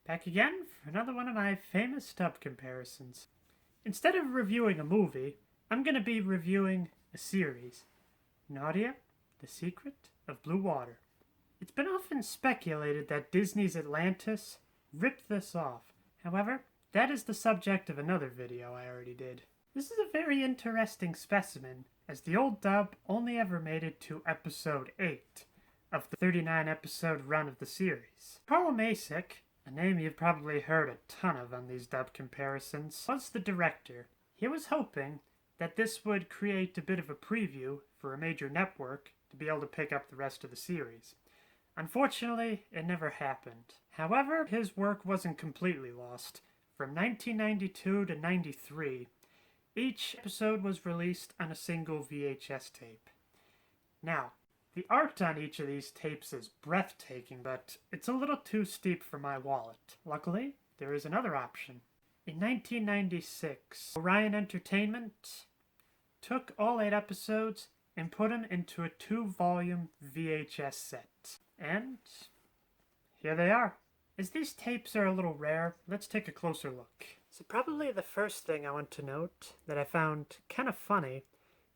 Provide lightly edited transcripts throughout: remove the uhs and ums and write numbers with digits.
Back again for another one of my famous dub comparisons. Instead of reviewing a movie, I'm going to be reviewing a series. Nadia, The Secret of Blue Water. It's been often speculated that Disney's Atlantis ripped this off. However, that is the subject of another video I already did. This is a very interesting specimen, as the old dub only ever made it to episode 8 of the 39 episode run of the series. Carl Macek, a name you've probably heard a ton of on these dub comparisons, was the director. He was hoping that this would create a bit of a preview for a major network to be able to pick up the rest of the series. Unfortunately, it never happened. However, his work wasn't completely lost. From 1992 to 93, each episode was released on a single VHS tape. Now, the art on each of these tapes is breathtaking, but it's a little too steep for my wallet. Luckily, there is another option. In 1996, Orion Entertainment took all 8 episodes and put them into a 2-volume VHS set. And here they are. As these tapes are a little rare, let's take a closer look. So probably the first thing I want to note that I found kind of funny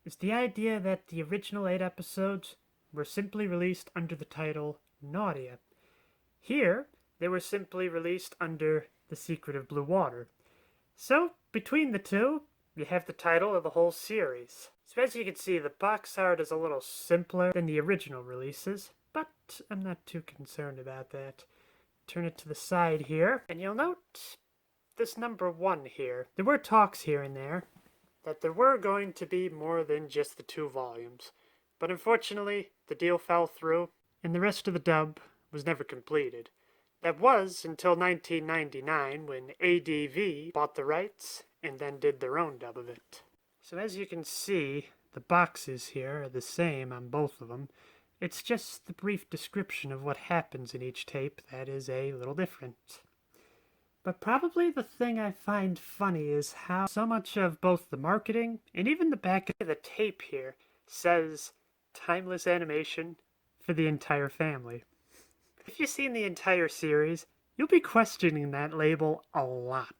is the idea that the original 8 episodes were simply released under the title Nadia. Here, they were simply released under The Secret of Blue Water. So, between the two, you have the title of the whole series. So as you can see, the box art is a little simpler than the original releases, but I'm not too concerned about that. Turn it to the side here, and you'll note this number 1 here. There were talks here and there that there were going to be more than just the 2 volumes, but unfortunately, the deal fell through, and the rest of the dub was never completed. That was until 1999, when ADV bought the rights and then did their own dub of it. So as you can see, the boxes here are the same on both of them. It's just the brief description of what happens in each tape that is a little different. But probably the thing I find funny is how so much of both the marketing and even the back of the tape here says timeless animation for the entire family. If you've seen the entire series, you'll be questioning that label a lot.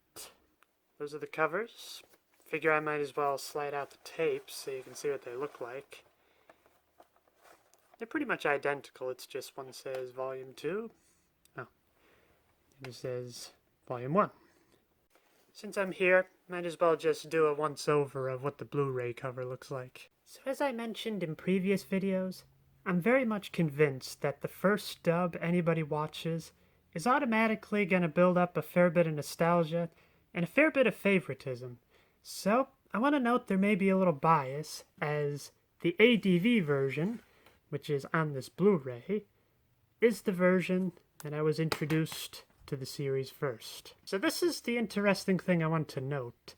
Those are the covers. Figure I might as well slide out the tapes so you can see what they look like. They're pretty much identical, it's just one says Volume 2. Oh, and it says Volume 1. Since I'm here, might as well just do a once-over of what the Blu-ray cover looks like. So as I mentioned in previous videos, I'm very much convinced that the first dub anybody watches is automatically going to build up a fair bit of nostalgia and a fair bit of favoritism. So, I want to note there may be a little bias, as the ADV version, which is on this Blu-ray, is the version that I was introduced to the series first. So this is the interesting thing I want to note,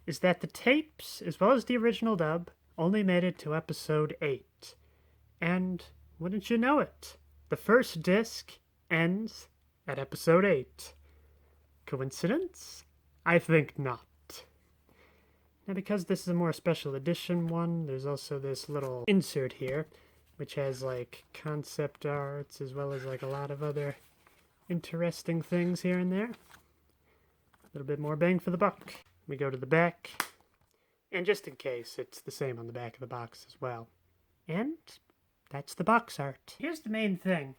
is that the tapes, as well as the original dub, only made it to episode 8. And, wouldn't you know it, the first disc ends at episode 8. Coincidence? I think not. Now because this is a more special edition one, there's also this little insert here, which has like concept arts as well as like a lot of other interesting things here and there. A little bit more bang for the buck. We go to the back, and just in case, it's the same on the back of the box as well. And that's the box art. Here's the main thing.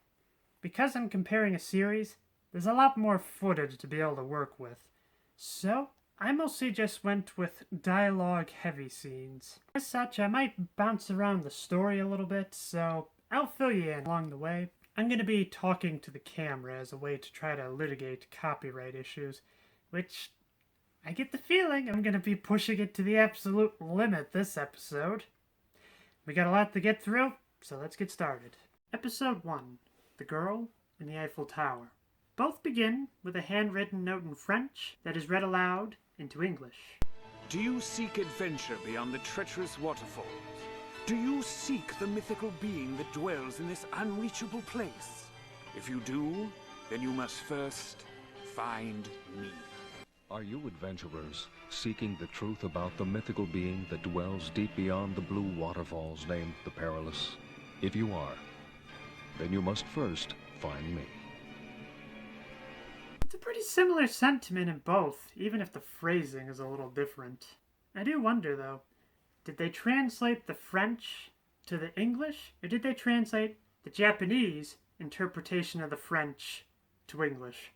Because I'm comparing a series, there's a lot more footage to be able to work with. So, I mostly just went with dialogue-heavy scenes. As such, I might bounce around the story a little bit, so I'll fill you in along the way. I'm going to be talking to the camera as a way to try to litigate copyright issues, which I get the feeling I'm going to be pushing it to the absolute limit this episode. We got a lot to get through, so let's get started. Episode 1, The Girl in the Eiffel Tower. Both begin with a handwritten note in French that is read aloud into English. Do you seek adventure beyond the treacherous waterfalls? Do you seek the mythical being that dwells in this unreachable place? If you do, then you must first find me. Are you adventurers seeking the truth about the mythical being that dwells deep beyond the blue waterfalls named the Perilous? If you are, then you must first find me. To pretty similar sentiment in both, even if the phrasing is a little different. I do wonder, though, did they translate the French to the English, or did they translate the Japanese interpretation of the French to English?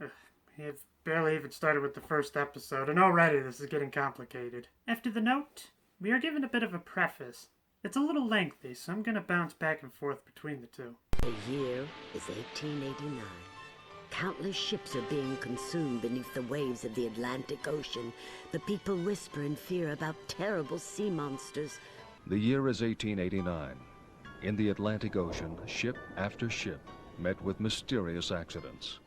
Ugh, we have barely even started with the first episode, and already this is getting complicated. After the note, we are given a bit of a preface. It's a little lengthy, so I'm going to bounce back and forth between the two. The year is 1889. Countless ships are being consumed beneath the waves of the Atlantic Ocean. The people whisper in fear about terrible sea monsters. The year is 1889. In the Atlantic Ocean, ship after ship met with mysterious accidents.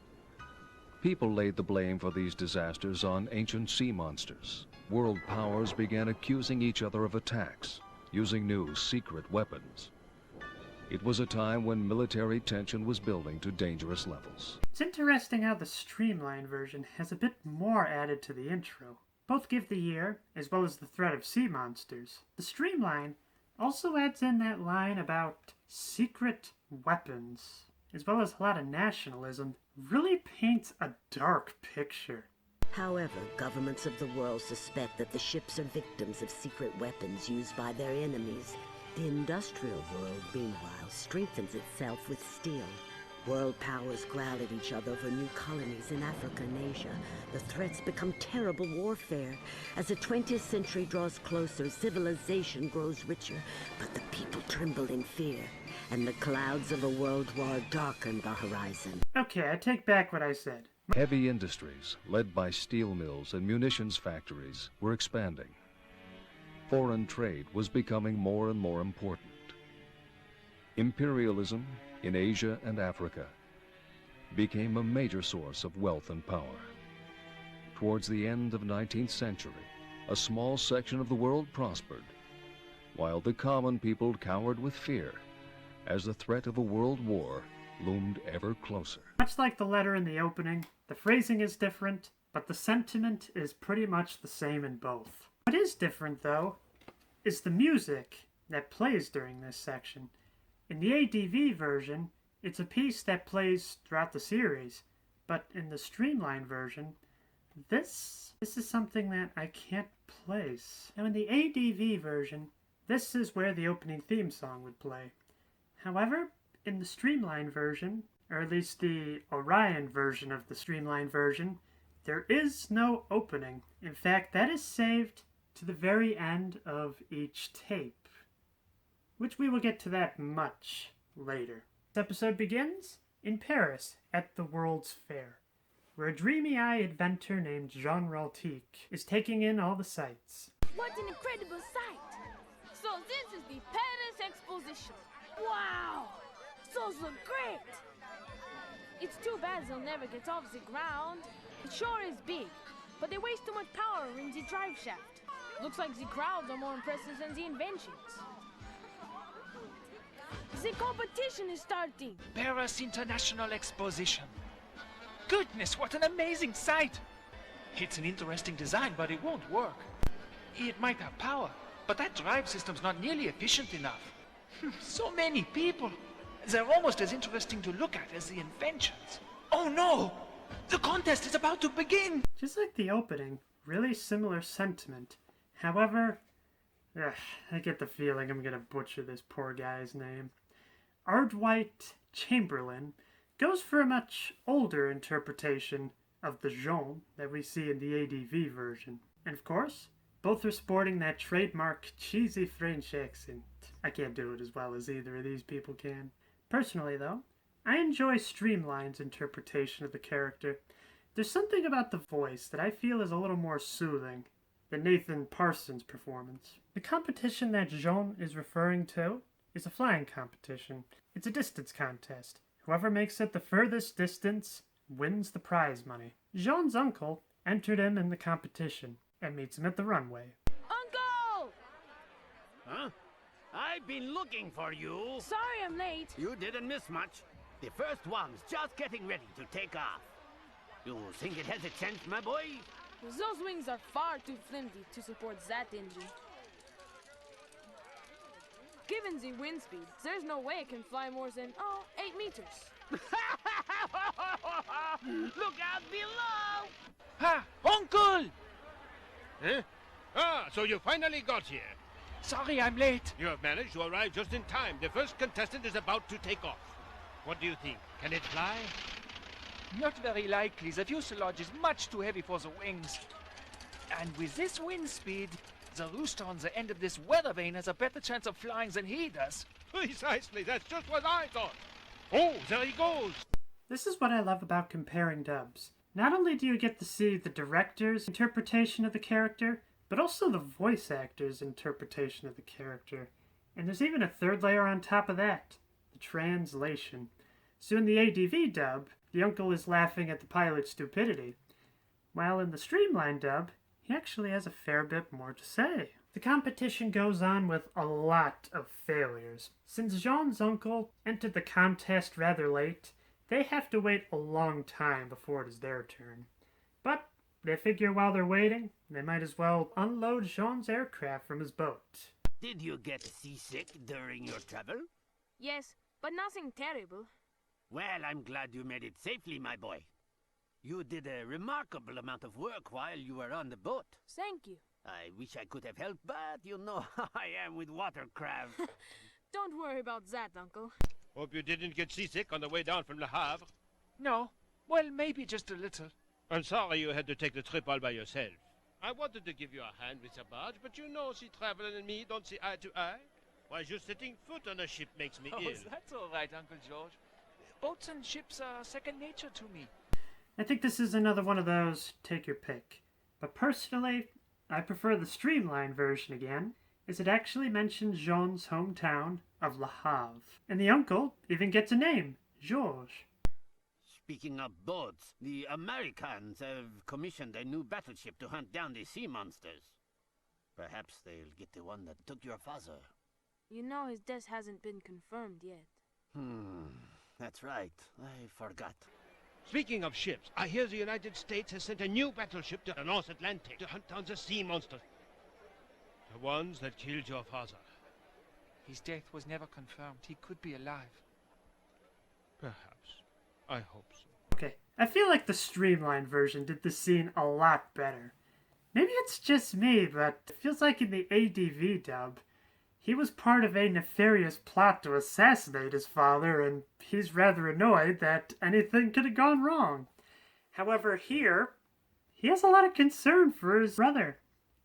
People laid the blame for these disasters on ancient sea monsters. World powers began accusing each other of attacks, using new secret weapons. It was a time when military tension was building to dangerous levels. It's interesting how the streamlined version has a bit more added to the intro. Both give the year, as well as the threat of sea monsters. The streamline also adds in that line about secret weapons, as well as a lot of nationalism. Really paints a dark picture. However, governments of the world suspect that the ships are victims of secret weapons used by their enemies. The industrial world, meanwhile, strengthens itself with steel. World powers growl at each other over new colonies in Africa and Asia. The threats become terrible warfare. As the 20th century draws closer, civilization grows richer, but the people tremble in fear, and the clouds of a world war darken the horizon. Okay, I take back what I said. Heavy industries, led by steel mills and munitions factories, were expanding. Foreign trade was becoming more and more important. Imperialism in Asia and Africa became a major source of wealth and power. Towards the end of the 19th century, a small section of the world prospered, while the common people cowered with fear as the threat of a world war loomed ever closer. Much like the letter in the opening, the phrasing is different, but the sentiment is pretty much the same in both. What is different, though, is the music that plays during this section. In the ADV version, it's a piece that plays throughout the series, but in the streamlined version, this is something that I can't place. Now in the ADV version, this is where the opening theme song would play. However, in the streamlined version, or at least the Orion version of the streamlined version, there is no opening. In fact, that is saved to the very end of each tape, which we will get to that much later. This episode begins in Paris at the World's Fair, where a dreamy-eyed inventor named Jean Raltique is taking in all the sights. What an incredible sight! So this is the Paris Exposition. Wow! Those look great! It's too bad they'll never get off the ground. It sure is big, but they waste too much power in the drive shaft. Looks like the crowds are more impressive than the inventions. The competition is starting. Paris International Exposition. Goodness, what an amazing sight! It's an interesting design, but it won't work. It might have power, but that drive system's not nearly efficient enough. So many people. They're almost as interesting to look at as the inventions. Oh no! The contest is about to begin! Just like the opening, really similar sentiment. However, I get the feeling I'm gonna butcher this poor guy's name. Ardwhite Chamberlain goes for a much older interpretation of the Jean that we see in the ADV version. And of course, both are sporting that trademark cheesy French accent. I can't do it as well as either of these people can. Personally, though, I enjoy Streamline's interpretation of the character. There's something about the voice that I feel is a little more soothing than Nathan Parsons' performance. The competition that Jean is referring to is a flying competition. It's a distance contest. Whoever makes it the furthest distance wins the prize money. Jean's uncle entered him in the competition and meets him at the runway. Uncle! Huh? I've been looking for you. Sorry I'm late. You didn't miss much. The first one's just getting ready to take off. You think it has a chance, my boy? Those wings are far too flimsy to support that engine. Given the wind speed, there's no way it can fly more than, 8 meters. Look out below! Ha! Uncle! Eh? Ah, so you finally got here. Sorry I'm late. You have managed to arrive just in time. The first contestant is about to take off. What do you think? Can it fly? Not very likely. The fuselage is much too heavy for the wings. And with this wind speed, the rooster on the end of this weather vane has a better chance of flying than he does. Precisely, that's just what I thought. Oh, there he goes. This is what I love about comparing dubs. Not only do you get to see the director's interpretation of the character, but also the voice actor's interpretation of the character. And there's even a third layer on top of that, the translation. So in the ADV dub, the uncle is laughing at the pilot's stupidity, while in the streamlined dub, he actually has a fair bit more to say. The competition goes on with a lot of failures. Since Jean's uncle entered the contest rather late, they have to wait a long time before it is their turn. But they figure while they're waiting, they might as well unload Jean's aircraft from his boat. Did you get seasick during your travel? Yes, but nothing terrible. Well, I'm glad you made it safely, my boy. You did a remarkable amount of work while you were on the boat. Thank you. I wish I could have helped, but you know how I am with watercraft. Don't worry about that, Uncle. Hope you didn't get seasick on the way down from Le Havre. No. Well, maybe just a little. I'm sorry you had to take the trip all by yourself. I wanted to give you a hand with the barge, but you know sea traveling and me don't see eye to eye. Why, just setting foot on a ship makes me ill. That's all right, Uncle George. Boats and ships are second nature to me. I think this is another one of those take your pick. But personally, I prefer the streamlined version again, as it actually mentions Jean's hometown of Le Havre. And the uncle even gets a name, Georges. Speaking of boats, the Americans have commissioned a new battleship to hunt down the sea monsters. Perhaps they'll get the one that took your father. You know his death hasn't been confirmed yet. That's right. I forgot. Speaking of ships, I hear the United States has sent a new battleship to the North Atlantic to hunt down the sea monsters. The ones that killed your father. His death was never confirmed. He could be alive. Perhaps. I hope so. Okay, I feel like the streamlined version did this scene a lot better. Maybe it's just me, but it feels like in the ADV dub, he was part of a nefarious plot to assassinate his father, and he's rather annoyed that anything could have gone wrong. However, here, he has a lot of concern for his brother.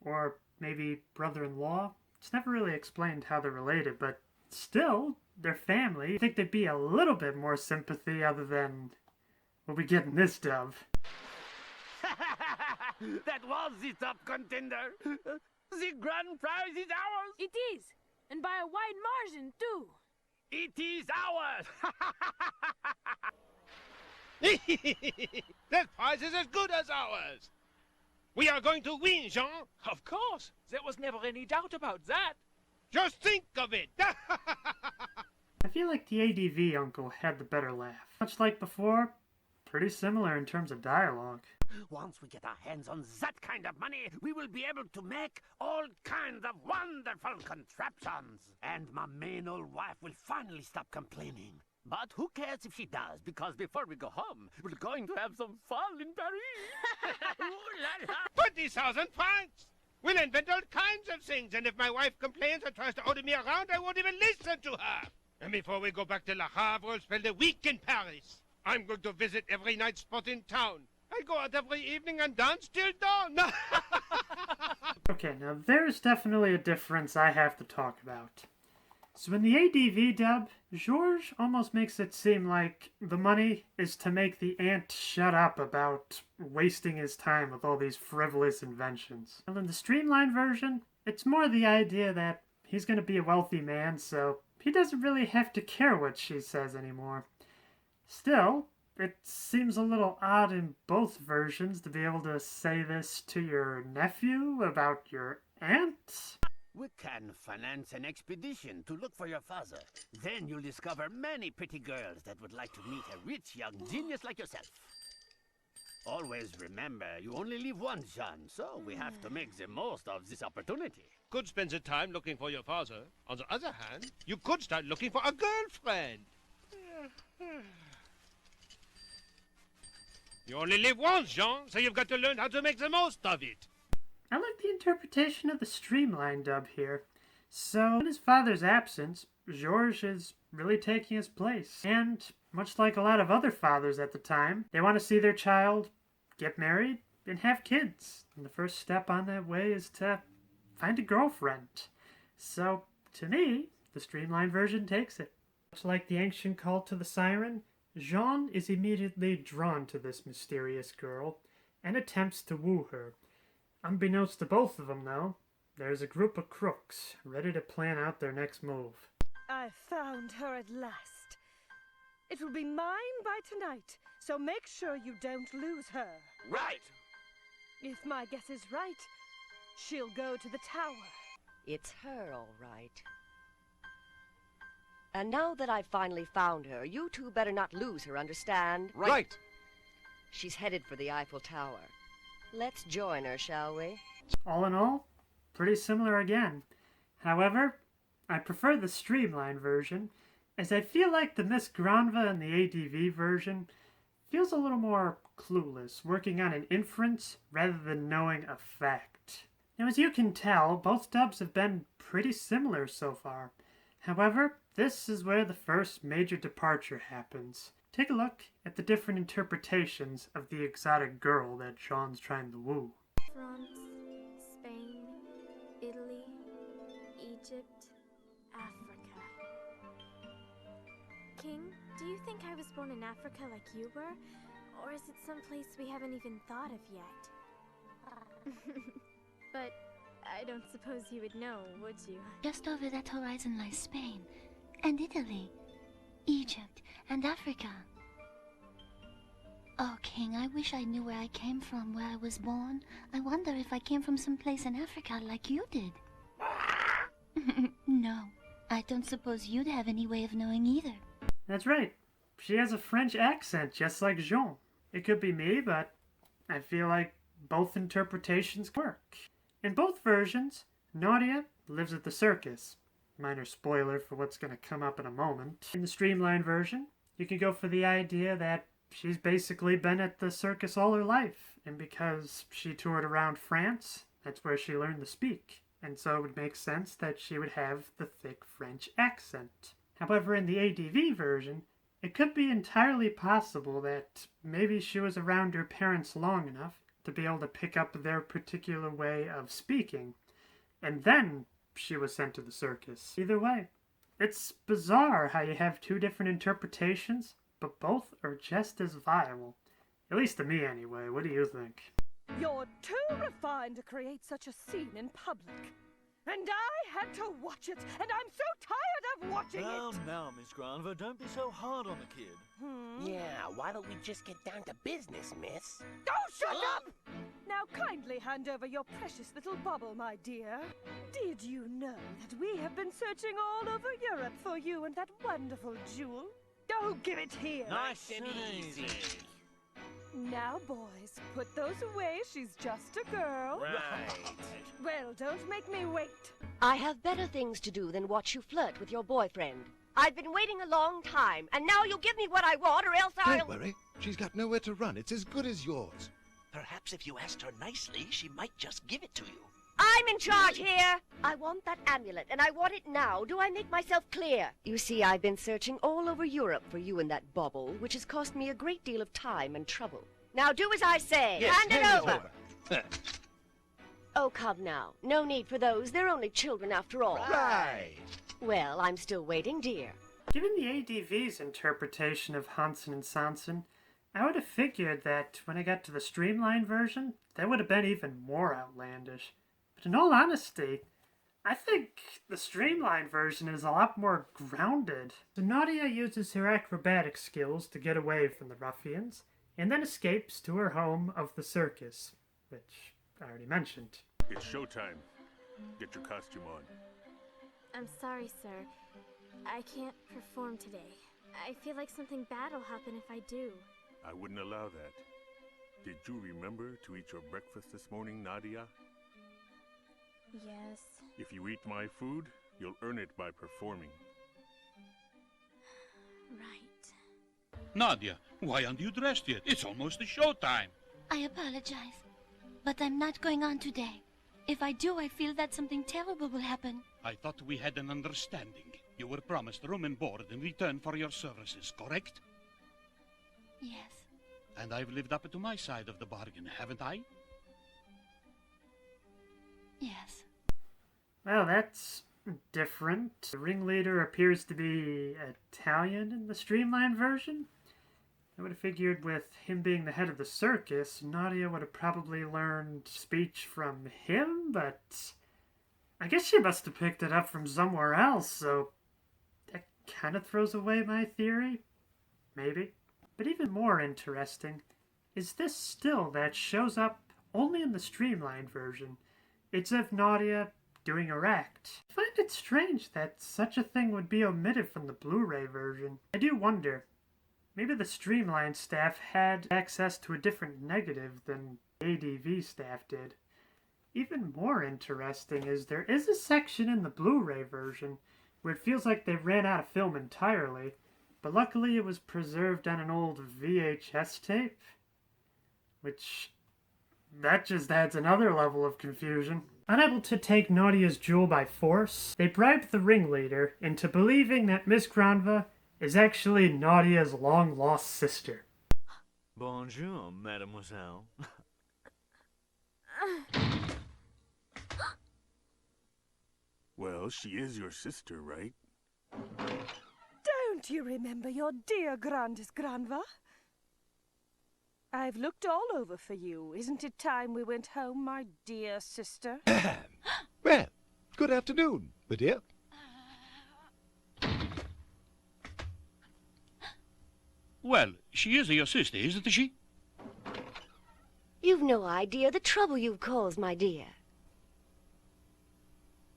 Or maybe brother-in-law. It's never really explained how they're related, but still, they're family. I think there'd be a little bit more sympathy other than what we get in this dub. That was the top contender. The grand prize is ours. It is! And by a wide margin, too! It is ours. That prize is as good as ours. We are going to win, Jean. Of course. There was never any doubt about that. Just think of it. I feel like the ADV uncle had the better laugh. Much like before, pretty similar in terms of dialogue. Once we get our hands on that kind of money, we will be able to make all kinds of wonderful contraptions. And my main old wife will finally stop complaining. But who cares if she does, because before we go home, we're going to have some fun in Paris. Ooh la la. 20,000 francs. We'll invent all kinds of things, and if my wife complains and tries to order me around, I won't even listen to her. And before we go back to Le Havre, we'll spend a week in Paris. I'm going to visit every night spot in town. I go out every evening and dance till dawn. Okay, now there's definitely a difference I have to talk about. So in the ADV dub, Georges almost makes it seem like the money is to make the ant shut up about wasting his time with all these frivolous inventions. And in the streamlined version, it's more the idea that he's going to be a wealthy man, so he doesn't really have to care what she says anymore. Still, it seems a little odd in both versions to be able to say this to your nephew about your aunt. We can finance an expedition to look for your father. Then you'll discover many pretty girls that would like to meet a rich young genius like yourself. Always remember, you only live once, Jean, so we have to make the most of this opportunity. Could spend the time looking for your father. On the other hand, you could start looking for a girlfriend. You only live once, Jean, so you've got to learn how to make the most of it. I like the interpretation of the streamlined dub here. So, in his father's absence, Georges is really taking his place. And, much like a lot of other fathers at the time, they want to see their child get married and have kids. And the first step on that way is to find a girlfriend. So, to me, the streamlined version takes it. Much like the ancient call to the siren, Jean is immediately drawn to this mysterious girl and attempts to woo her. Unbeknownst to both of them, though, there's a group of crooks ready to plan out their next move. I found her at last. It will be mine by tonight, so make sure you don't lose her. Right! If my guess is right, she'll go to the tower. It's her, all right. And now that I've finally found her, you two better not lose her, understand? Right! She's headed for the Eiffel Tower. Let's join her, shall we? All in all, pretty similar again. However, I prefer the streamlined version, as I feel like the Miss Granva in the ADV version feels a little more clueless, working on an inference rather than knowing a fact. Now, as you can tell, both dubs have been pretty similar so far. However, this is where the first major departure happens. Take a look at the different interpretations of the exotic girl that Jean's trying to woo. France, Spain, Italy, Egypt, Africa. King, do you think I was born in Africa like you were? Or is it someplace we haven't even thought of yet? But I don't suppose you would know, would you? Just over that horizon lies Spain, and Italy, Egypt, and Africa. Oh, King, I wish I knew where I came from, where I was born. I wonder if I came from some place in Africa like you did. No, I don't suppose you'd have any way of knowing either. That's right. She has a French accent, just like Jean. It could be me, but I feel like both interpretations work. In both versions, Nadia lives at the circus. Minor spoiler for what's going to come up in a moment. In the streamlined version, you can go for the idea that she's basically been at the circus all her life, and because she toured around France, that's where she learned to speak, and so it would make sense that she would have the thick French accent. However, in the ADV version, it could be entirely possible that maybe she was around her parents long enough to be able to pick up their particular way of speaking, and then she was sent to the circus. Either way, it's bizarre how you have two different interpretations, but both are just as viable. At least to me, anyway. What do you think? You're too refined to create such a scene in public. And I had to watch it, and I'm so tired of watching it! Now, Miss Granva, don't be so hard on the kid. Yeah, why don't we just get down to business, miss? Oh, shut up! Now kindly hand over your precious little bauble, my dear. Did you know that we have been searching all over Europe for you and that wonderful jewel? Oh, give it here! Nice and easy. Now, boys, put those away. She's just a girl. Right. Well, don't make me wait. I have better things to do than watch you flirt with your boyfriend. I've been waiting a long time, and now you'll give me what I want, or else I'll... Don't worry. She's got nowhere to run. It's as good as yours. Perhaps if you asked her nicely, she might just give it to you. I'm in charge here! I want that amulet, and I want it now. Do I make myself clear? You see, I've been searching all over Europe for you and that bauble, which has cost me a great deal of time and trouble. Now do as I say. Yes, hand it over. over. Oh, come now. No need for those. They're only children after all. Right. Well, I'm still waiting, dear. Given the ADV's interpretation of Hansen and Sanson, I would have figured that when I got to the streamlined version, that would have been even more outlandish. But in all honesty, I think the streamlined version is a lot more grounded. So Nadia uses her acrobatic skills to get away from the ruffians, and then escapes to her home of the circus, which I already mentioned. It's showtime. Get your costume on. I'm sorry, sir. I can't perform today. I feel like something bad will happen if I do. I wouldn't allow that. Did you remember to eat your breakfast this morning, Nadia? Yes. If you eat my food, you'll earn it by performing. Right. Nadia, why aren't you dressed yet? It's almost the showtime. I apologize, but I'm not going on today. If I do, I feel that something terrible will happen. I thought we had an understanding. You were promised room and board in return for your services, correct? Yes. And I've lived up to my side of the bargain, haven't I? Yes. Well, that's different. The ringleader appears to be Italian in the streamlined version. I would have figured with him being the head of the circus, Nadia would have probably learned speech from him, but I guess she must have picked it up from somewhere else, so that kind of throws away my theory. Maybe. But even more interesting is this still that shows up only in the streamlined version. It's of Nadia doing her act. I find it strange that such a thing would be omitted from the Blu-ray version. I do wonder, maybe the streamlined staff had access to a different negative than the ADV staff did. Even more interesting is there is a section in the Blu-ray version where it feels like they ran out of film entirely, but luckily it was preserved on an old VHS tape, which that just adds another level of confusion. Unable to take Nadia's jewel by force, they bribed the ringleader into believing that Miss Granva is actually Nadia's long-lost sister. Bonjour, mademoiselle. Well, she is your sister, right? Don't you remember your dear Grandis Granva? I've looked all over for you. Isn't it time we went home, my dear sister? Well, good afternoon, my dear. Well, she is your sister, isn't she? You've no idea the trouble you've caused, my dear.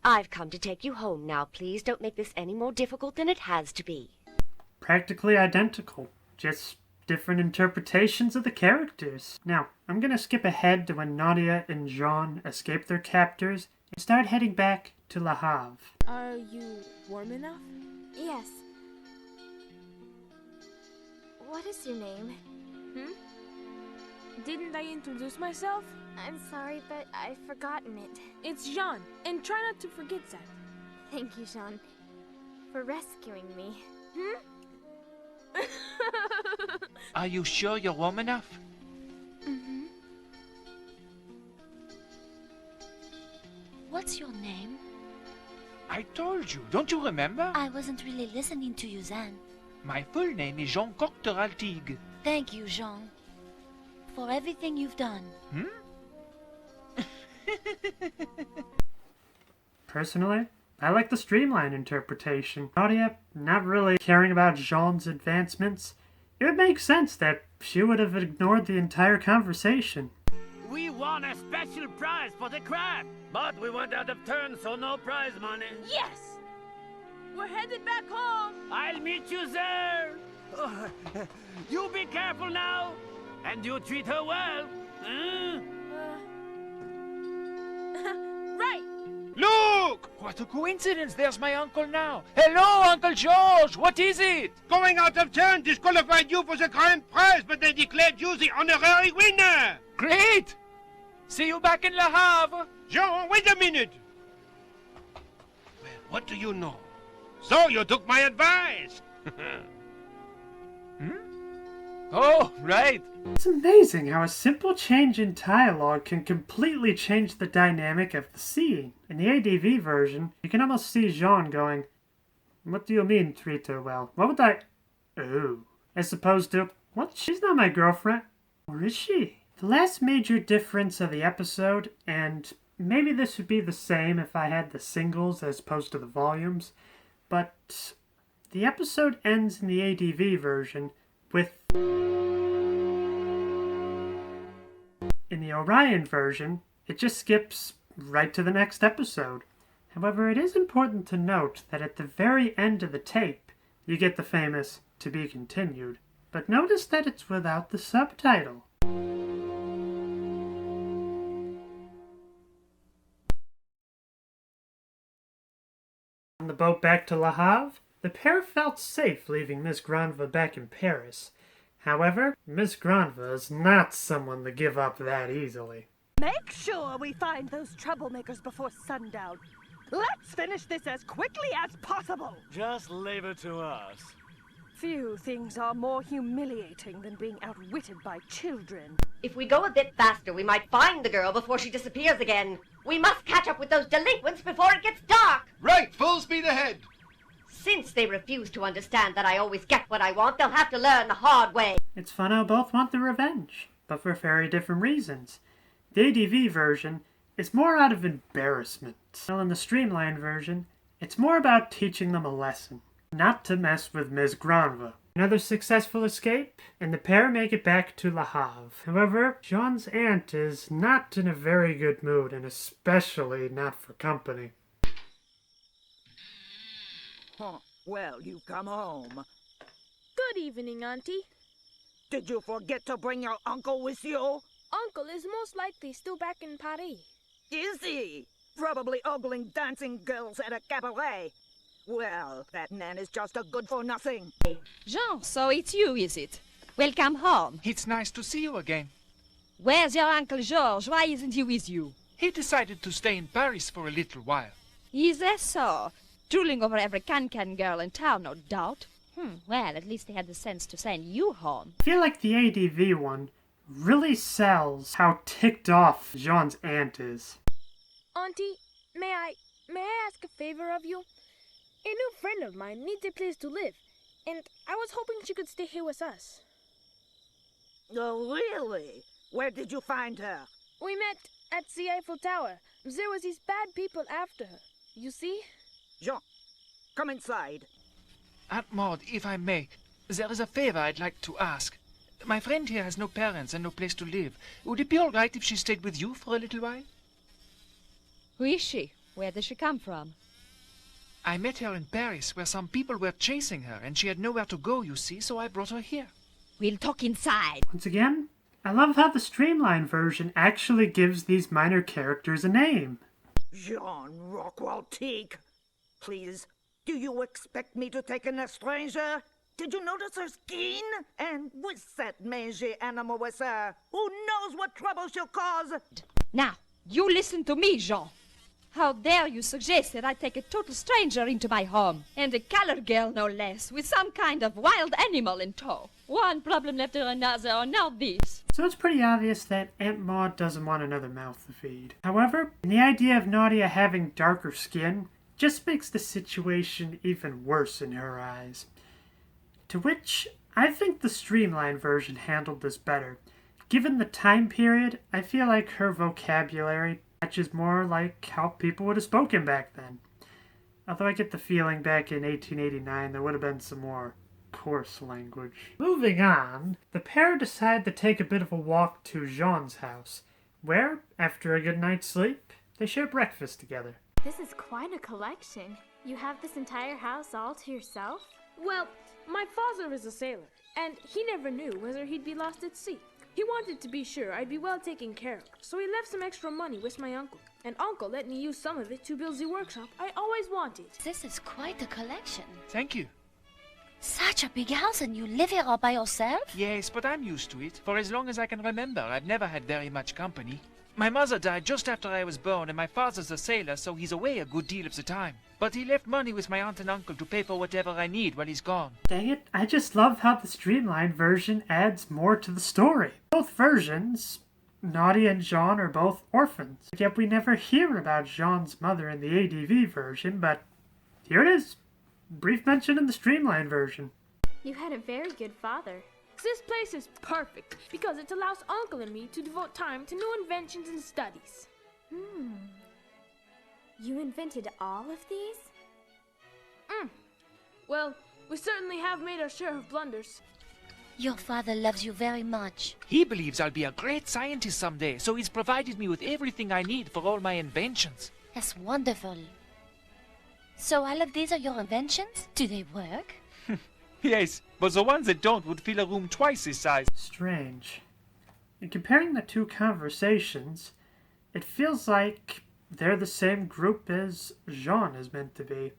I've come to take you home now. Please don't make this any more difficult than it has to be. Practically identical, just different interpretations of the characters. Now, I'm gonna skip ahead to when Nadia and Jean escape their captors and start heading back to Le Havre. Are you warm enough? Yes. What is your name? Didn't I introduce myself? I'm sorry, but I've forgotten it. It's Jean, and try not to forget that. Thank you, Jean, for rescuing me. Are you sure you're warm enough? Mm-hmm. What's your name? I told you, don't you remember? I wasn't really listening to you then. My full name is Jean Cocteau Tigue. Thank you, Jean, for everything you've done. Personally, I like the streamlined interpretation. Nadia not really caring about Jean's advancements. It would make sense that she would have ignored the entire conversation. We won a special prize for the crab, but we went out of turn, so no prize money. Yes! We're headed back home! I'll meet you there! You be careful now, and you treat her well. Right! Look! What a coincidence! There's my uncle now. Hello, Uncle George! What is it? Going out of turn disqualified you for the grand prize, but they declared you the honorary winner! Great! See you back in Le Havre! Jean, wait a minute! Well, what do you know? So you took my advice! Oh, right. It's amazing how a simple change in dialogue can completely change the dynamic of the scene. In the ADV version, you can almost see Jean going, "What do you mean, treat her well? What would I... Oh." As opposed to, "What? She's not my girlfriend." Or is she? The last major difference of the episode, and maybe this would be the same if I had the singles as opposed to the volumes, but the episode ends in the ADV version with... In the Orion version, it just skips right to the next episode. However, it is important to note that at the very end of the tape, you get the famous "to be continued." But notice that it's without the subtitle. On the boat back to Le Havre, the pair felt safe leaving Miss Granva back in Paris, However, Miss Granva is not someone to give up that easily. Make sure we find those troublemakers before sundown. Let's finish this as quickly as possible. Just leave it to us. Few things are more humiliating than being outwitted by children. If we go a bit faster, we might find the girl before she disappears again. We must catch up with those delinquents before it gets dark. Right, full speed ahead. Since they refuse to understand that I always get what I want, they'll have to learn the hard way. It's fun how both want the revenge, but for very different reasons. The ADV version is more out of embarrassment, while in the streamlined version, it's more about teaching them a lesson. Not to mess with Ms. Granva. Another successful escape, and the pair make it back to Le Havre. However, Jean's aunt is not in a very good mood, and especially not for company. Huh. Well, you've come home. Good evening, Auntie. Did you forget to bring your uncle with you? Uncle is most likely still back in Paris. Is he? Probably ogling dancing girls at a cabaret. Well, that man is just a good-for-nothing. Jean, so it's you, is it? Welcome home. It's nice to see you again. Where's your Uncle Georges? Why isn't he with you? He decided to stay in Paris for a little while. Is that so? Drooling over every can-can girl in town, no doubt. Well, at least they had the sense to send you home. I feel like the ADV one really sells how ticked off Jean's aunt is. Auntie, may I ask a favor of you? A new friend of mine needs a place to live, and I was hoping she could stay here with us. Oh, really? Where did you find her? We met at the Eiffel Tower. There was these bad people after her. You see? Jean, come inside. Aunt Maud, if I may, there is a favor I'd like to ask. My friend here has no parents and no place to live. Would it be all right if she stayed with you for a little while? Who is she? Where does she come from? I met her in Paris, where some people were chasing her, and she had nowhere to go, you see, so I brought her here. We'll talk inside. Once again, I love how the streamlined version actually gives these minor characters a name. Jean Rockwell-Teague. Please, do you expect me to take in a stranger? Did you notice her skin? And what's that mangy animal with her? Who knows what trouble she'll cause? Now, you listen to me, Jean. How dare you suggest that I take a total stranger into my home? And a colored girl, no less, with some kind of wild animal in tow. One problem after another, or now this. So it's pretty obvious that Aunt Maud doesn't want another mouth to feed. However, the idea of Nadia having darker skin just makes the situation even worse in her eyes. To which, I think the streamlined version handled this better. Given the time period, I feel like her vocabulary matches more like how people would have spoken back then. Although I get the feeling back in 1889 there would have been some more coarse language. Moving on, the pair decide to take a bit of a walk to Jean's house, where, after a good night's sleep, they share breakfast together. This is quite a collection. You have this entire house all to yourself? Well, my father is a sailor, and he never knew whether he'd be lost at sea. He wanted to be sure I'd be well taken care of, so he left some extra money with my uncle. And Uncle let me use some of it to build the workshop I always wanted. This is quite a collection. Thank you. Such a big house, and you live here all by yourself? Yes, but I'm used to it. For as long as I can remember, I've never had very much company. My mother died just after I was born, and my father's a sailor, so he's away a good deal of the time. But he left money with my aunt and uncle to pay for whatever I need while he's gone. Dang it, I just love how the streamlined version adds more to the story. Both versions, Nadia and Jean are both orphans, yet we never hear about Jean's mother in the ADV version, but here it is. Brief mention in the streamlined version. You had a very good father. This place is perfect because it allows Uncle and me to devote time to new inventions and studies. You invented all of these? Well, we certainly have made our share of blunders. Your father loves you very much. He believes I'll be a great scientist someday, so he's provided me with everything I need for all my inventions. That's wonderful. So all of these are your inventions? Do they work? Yes, but the ones that don't would fill a room twice this size. Strange. In comparing the two conversations, it feels like they're the same group as Jean is meant to be.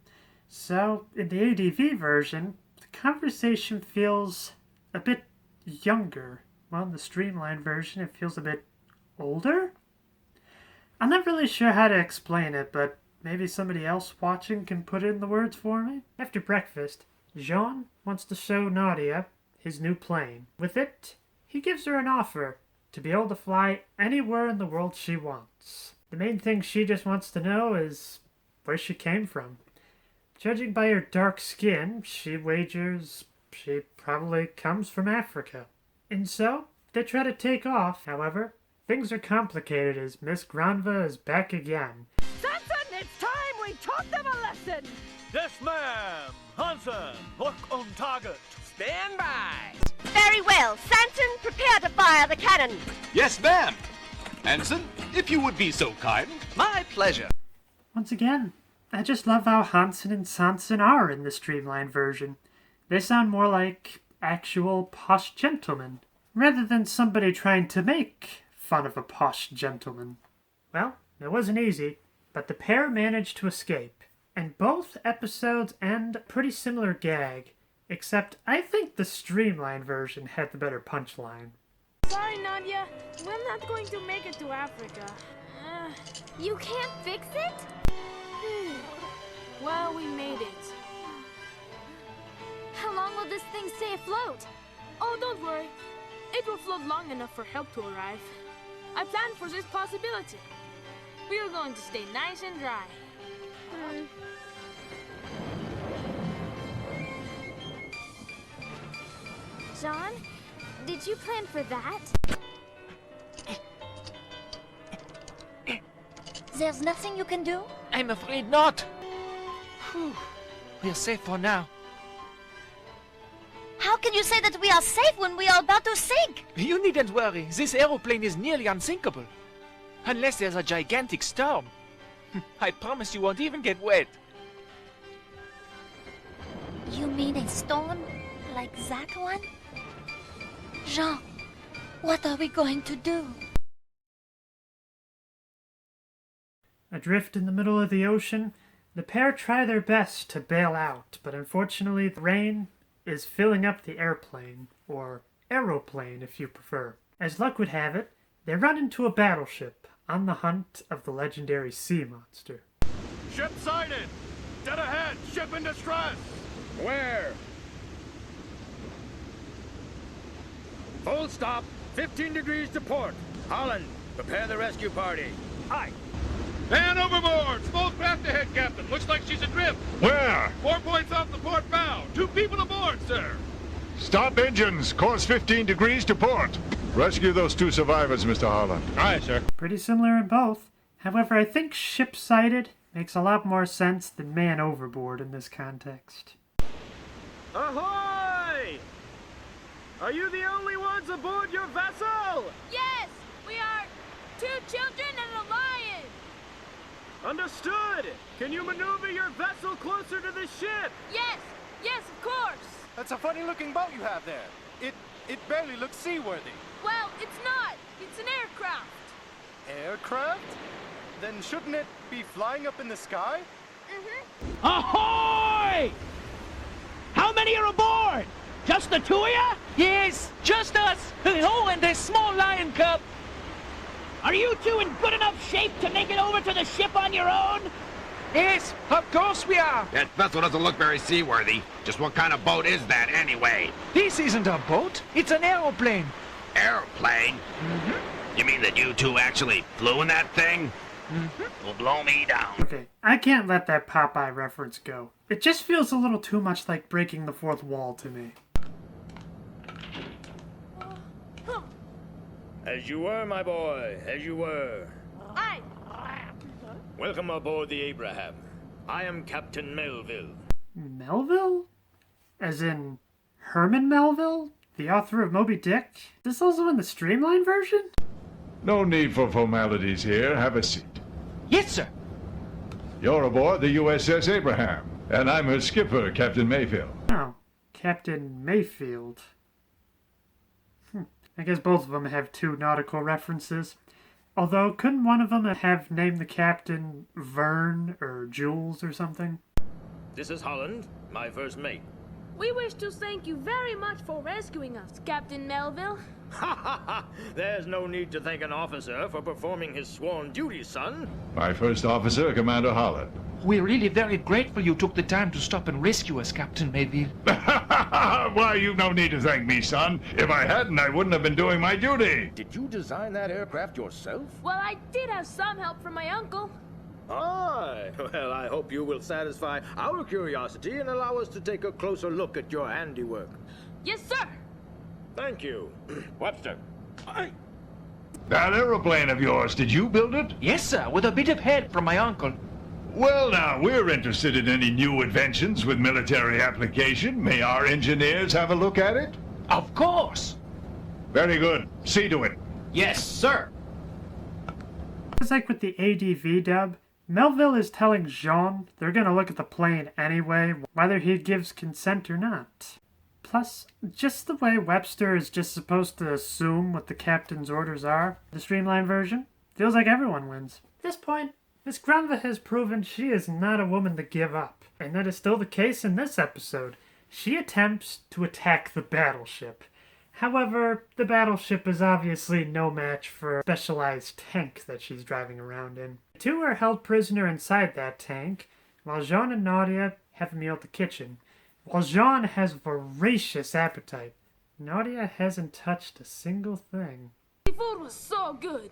So, in the ADV version, the conversation feels a bit younger. Well, in the streamlined version, it feels a bit older? I'm not really sure how to explain it, but maybe somebody else watching can put in the words for me. After breakfast, Jean wants to show Nadia his new plane. With it, he gives her an offer to be able to fly anywhere in the world she wants. The main thing she just wants to know is where she came from. Judging by her dark skin, she wagers she probably comes from Africa. And so, they try to take off. However, things are complicated as Miss Granva is back again. Sanson, it's time we taught them a lesson! Yes, ma'am. Hansen, look on target. Stand by. Very well. Sanson, prepare to fire the cannon. Yes, ma'am. Hanson, if you would be so kind. My pleasure. Once again, I just love how Hansen and Sanson are in the streamlined version. They sound more like actual posh gentlemen, rather than somebody trying to make fun of a posh gentleman. Well, it wasn't easy, but the pair managed to escape, and both episodes end a pretty similar gag, except I think the streamlined version had the better punchline. Sorry, Nadia. We're not going to make it to Africa. You can't fix it? Well, we made it. How long will this thing stay afloat? Oh, don't worry. It will float long enough for help to arrive. I planned for this possibility. We are going to stay nice and dry. John, did you plan for that? There's nothing you can do? I'm afraid not. Whew. We're safe for now. How can you say that we are safe when we are about to sink? You needn't worry. This aeroplane is nearly unsinkable. Unless there's a gigantic storm. I promise you won't even get wet. You mean a storm like that one? Jean, what are we going to do? Adrift in the middle of the ocean, the pair try their best to bail out, but unfortunately the rain is filling up the airplane, or aeroplane if you prefer. As luck would have it, they run into a battleship on the hunt of the legendary sea monster. Ship sighted! Dead ahead! Ship in distress! Where? Full stop. 15 degrees to port. Holland, prepare the rescue party. Aye. Man overboard! Small craft ahead, Captain. Looks like she's adrift. Where? 4 points off the port bow. 2 people aboard, sir. Stop engines. Course 15 degrees to port. Rescue those 2 survivors, Mr. Holland. Aye, sir. Pretty similar in both. However, I think ship sighted makes a lot more sense than man overboard in this context. Ahoy! Are you the only ones aboard your vessel? Yes, we are 2 children and a lion. Understood. Can you maneuver your vessel closer to the ship? Yes, of course. That's a funny-looking boat you have there. It barely looks seaworthy. Well, it's not. It's an aircraft. Aircraft? Then shouldn't it be flying up in the sky? Ahoy! How many are aboard? Just the 2 of you? Yes, just us. Oh, and a small lion cub. Are you 2 in good enough shape to make it over to the ship on your own? Yes, of course we are. That vessel doesn't look very seaworthy. Just what kind of boat is that, anyway? This isn't a boat. It's an aeroplane. Airplane? You mean that you 2 actually flew in that thing? Will blow me down. Okay, I can't let that Popeye reference go. It just feels a little too much like breaking the fourth wall to me. As you were, my boy, as you were. Aye. Welcome aboard the Abraham. I am Captain Melville. Melville? As in Herman Melville? The author of Moby Dick? Is this also in the streamlined version? No need for formalities here. Have a seat. Yes, sir. You're aboard the USS Abraham, and I'm her skipper, Captain Mayfield. Oh, Captain Mayfield. I guess both of them have 2 nautical references. Although, couldn't one of them have named the captain Vern or Jules or something? This is Holland, my first mate. We wish to thank you very much for rescuing us, Captain Melville. Ha ha ha! There's no need to thank an officer for performing his sworn duty, son. My first officer, Commander Holland. We're really very grateful you took the time to stop and rescue us, Captain Mayville. Why, you've no need to thank me, son. If I hadn't, I wouldn't have been doing my duty. Did you design that aircraft yourself? Well, I did have some help from my uncle. Aye. Well, I hope you will satisfy our curiosity and allow us to take a closer look at your handiwork. Yes, sir. Thank you. Webster. Aye. That aeroplane of yours, did you build it? Yes, sir, with a bit of help from my uncle. Well, now, we're interested in any new inventions with military application. May our engineers have a look at it? Of course. Very good. See to it. Yes, sir. It's like with the ADV dub, Melville is telling Jean they're gonna look at the plane anyway, whether he gives consent or not. Plus, just the way Webster is just supposed to assume what the captain's orders are, the streamlined version, feels like everyone wins. At this point, Miss Grunva has proven she is not a woman to give up, and that is still the case in this episode. She attempts to attack the battleship. However, the battleship is obviously no match for a specialized tank that she's driving around in. The two are held prisoner inside that tank, while Jean and Nadia have a meal at the kitchen. While Jean has voracious appetite, Nadia hasn't touched a single thing. The food was so good.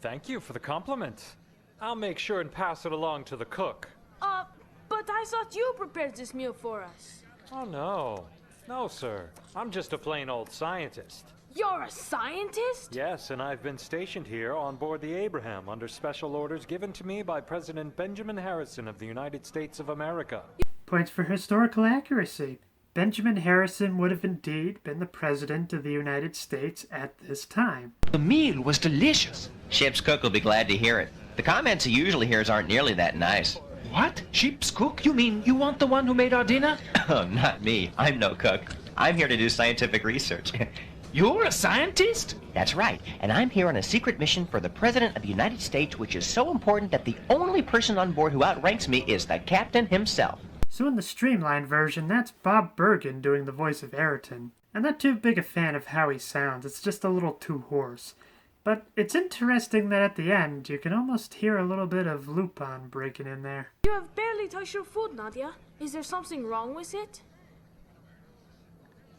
Thank you for the compliment. I'll make sure and pass it along to the cook. But I thought you prepared this meal for us. Oh, no. No, sir. I'm just a plain old scientist. You're a scientist? Yes, and I've been stationed here on board the Abraham under special orders given to me by President Benjamin Harrison of the United States of America. Points for historical accuracy. Benjamin Harrison would have indeed been the President of the United States at this time. The meal was delicious. Ship's cook will be glad to hear it. The comments he usually hears aren't nearly that nice. What? Ship's cook? You mean you want the one who made our dinner? Oh, not me. I'm no cook. I'm here to do scientific research. You're a scientist? That's right. And I'm here on a secret mission for the President of the United States, which is so important that the only person on board who outranks me is the captain himself. So in the streamlined version, that's Bob Bergen doing the voice of Ayrton. I'm not too big a fan of how he sounds, it's just a little too hoarse. But it's interesting that at the end, you can almost hear a little bit of Lupin breaking in there. You have barely touched your food, Nadia. Is there something wrong with it?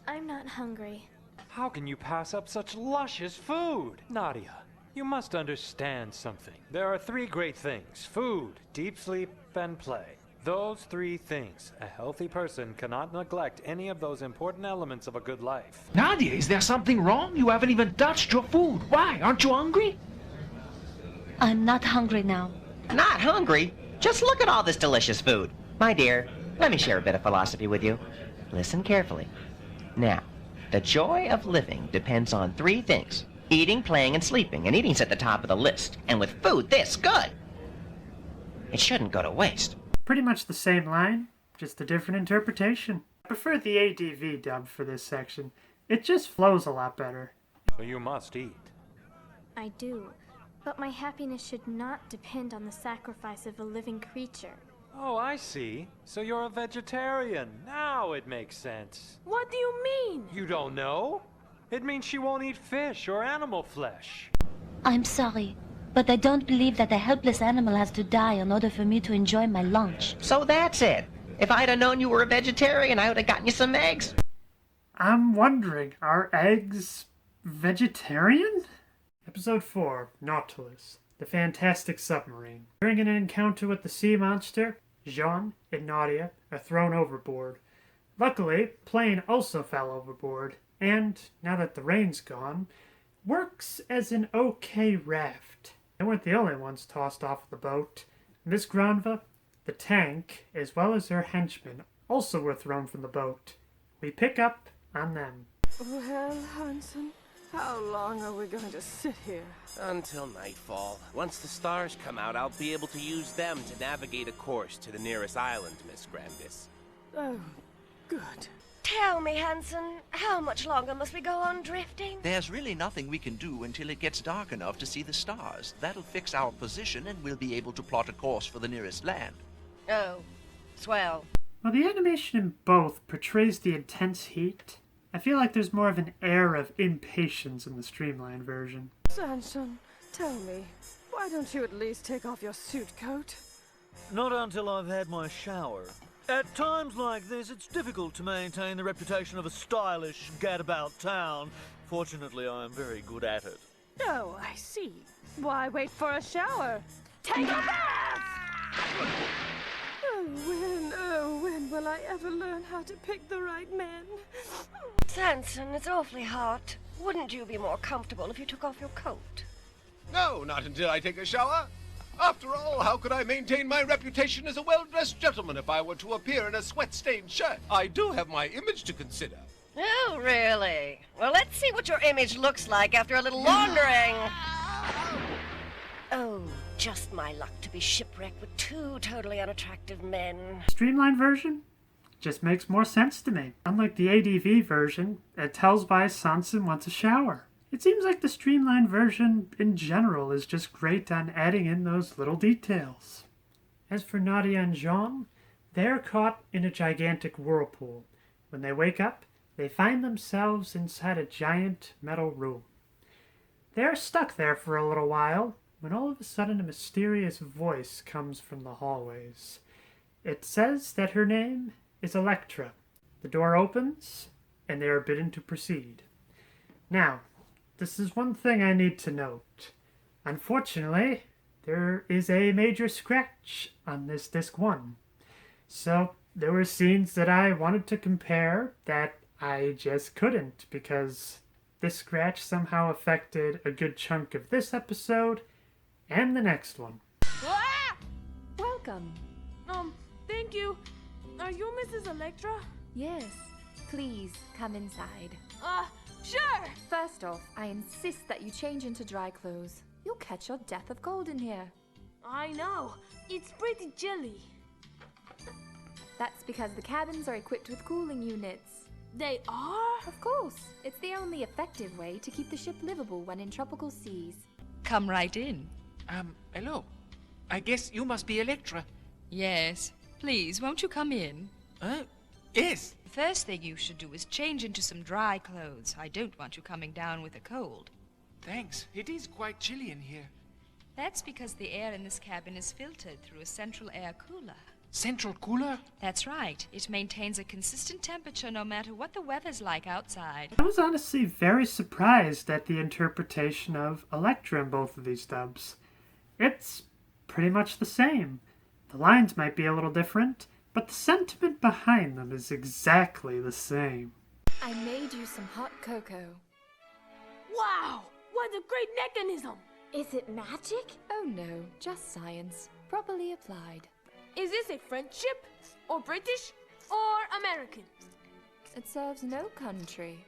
I'm not hungry. How can you pass up such luscious food? Nadia, you must understand something. There are three great things: food, deep sleep, and play. Those three things. A healthy person cannot neglect any of those important elements of a good life. Nadia, is there something wrong? You haven't even touched your food. Why? Aren't you hungry? I'm not hungry now. Not hungry? Just look at all this delicious food. My dear, let me share a bit of philosophy with you. Listen carefully. Now, the joy of living depends on three things: eating, playing, and sleeping. And eating's at the top of the list. And with food this good, it shouldn't go to waste. Pretty much the same line, just a different interpretation. I prefer the ADV dub for this section. It just flows a lot better. So you must eat. I do, but my happiness should not depend on the sacrifice of a living creature. Oh, I see. So you're a vegetarian. Now it makes sense. What do you mean? You don't know? It means she won't eat fish or animal flesh. I'm sorry, but I don't believe that a helpless animal has to die in order for me to enjoy my lunch. So that's it. If I'd have known you were a vegetarian, I would have gotten you some eggs. I'm wondering, are eggs vegetarian? Episode 4, Nautilus, the Fantastic Submarine. During an encounter with the sea monster, Jean and Nadia are thrown overboard. Luckily, Plane also fell overboard, and, now that the rain's gone, works as an okay raft. They weren't the only ones tossed off the boat. Miss Grunva, the tank, as well as her henchmen, also were thrown from the boat. We pick up on them. Well, Hansen, how long are we going to sit here? Until nightfall. Once the stars come out, I'll be able to use them to navigate a course to the nearest island, Miss Grandis. Oh, good. Tell me, Hansen, how much longer must we go on drifting? There's really nothing we can do until it gets dark enough to see the stars. That'll fix our position and we'll be able to plot a course for the nearest land. Oh, swell. While the animation in both portrays the intense heat, I feel like there's more of an air of impatience in the streamlined version. Sanson, tell me, why don't you at least take off your suit coat? Not until I've had my shower. At times like this, it's difficult to maintain the reputation of a stylish, gadabout town. Fortunately, I am very good at it. Oh, I see. Why wait for a shower? Take a bath! Oh, when will I ever learn how to pick the right man? Sanson, it's awfully hot. Wouldn't you be more comfortable if you took off your coat? No, not until I take a shower. After all, how could I maintain my reputation as a well-dressed gentleman if I were to appear in a sweat-stained shirt? I do have my image to consider. Oh, really? Well, let's see what your image looks like after a little laundering. Oh, just my luck to be shipwrecked with two totally unattractive men. Streamlined version just makes more sense to me. Unlike the ADV version, it tells why Sanson wants a shower. It seems like the streamlined version in general is just great on adding in those little details. As for Nadia and Jean, they're caught in a gigantic whirlpool. When they wake up, they find themselves inside a giant metal room. They're stuck there for a little while, when all of a sudden a mysterious voice comes from the hallways. It says that her name is Electra. The door opens, and they are bidden to proceed. Now, this is one thing I need to note. Unfortunately, there is a major scratch on this disc 1. So, there were scenes that I wanted to compare that I just couldn't, because this scratch somehow affected a good chunk of this episode and the next one. Ah! Welcome. Thank you. Are you Mrs. Electra? Yes. Please, come inside. Sure! First off, I insist that you change into dry clothes. You'll catch your death of cold in here. I know. It's pretty chilly. That's because the cabins are equipped with cooling units. They are? Of course. It's the only effective way to keep the ship livable when in tropical seas. Come right in. Hello. I guess you must be Electra. Yes. Please, won't you come in? Yes. The first thing you should do is change into some dry clothes. I don't want you coming down with a cold. Thanks. It is quite chilly in here. That's because the air in this cabin is filtered through a central air cooler. Central cooler? That's right. It maintains a consistent temperature no matter what the weather's like outside. I was honestly very surprised at the interpretation of Electra in both of these dubs. It's pretty much the same. The lines might be a little different, but the sentiment behind them is exactly the same. I made you some hot cocoa. Wow! What a great mechanism! Is it magic? Oh no, just science, properly applied. Is this a French ship? Or British? Or American? It serves no country.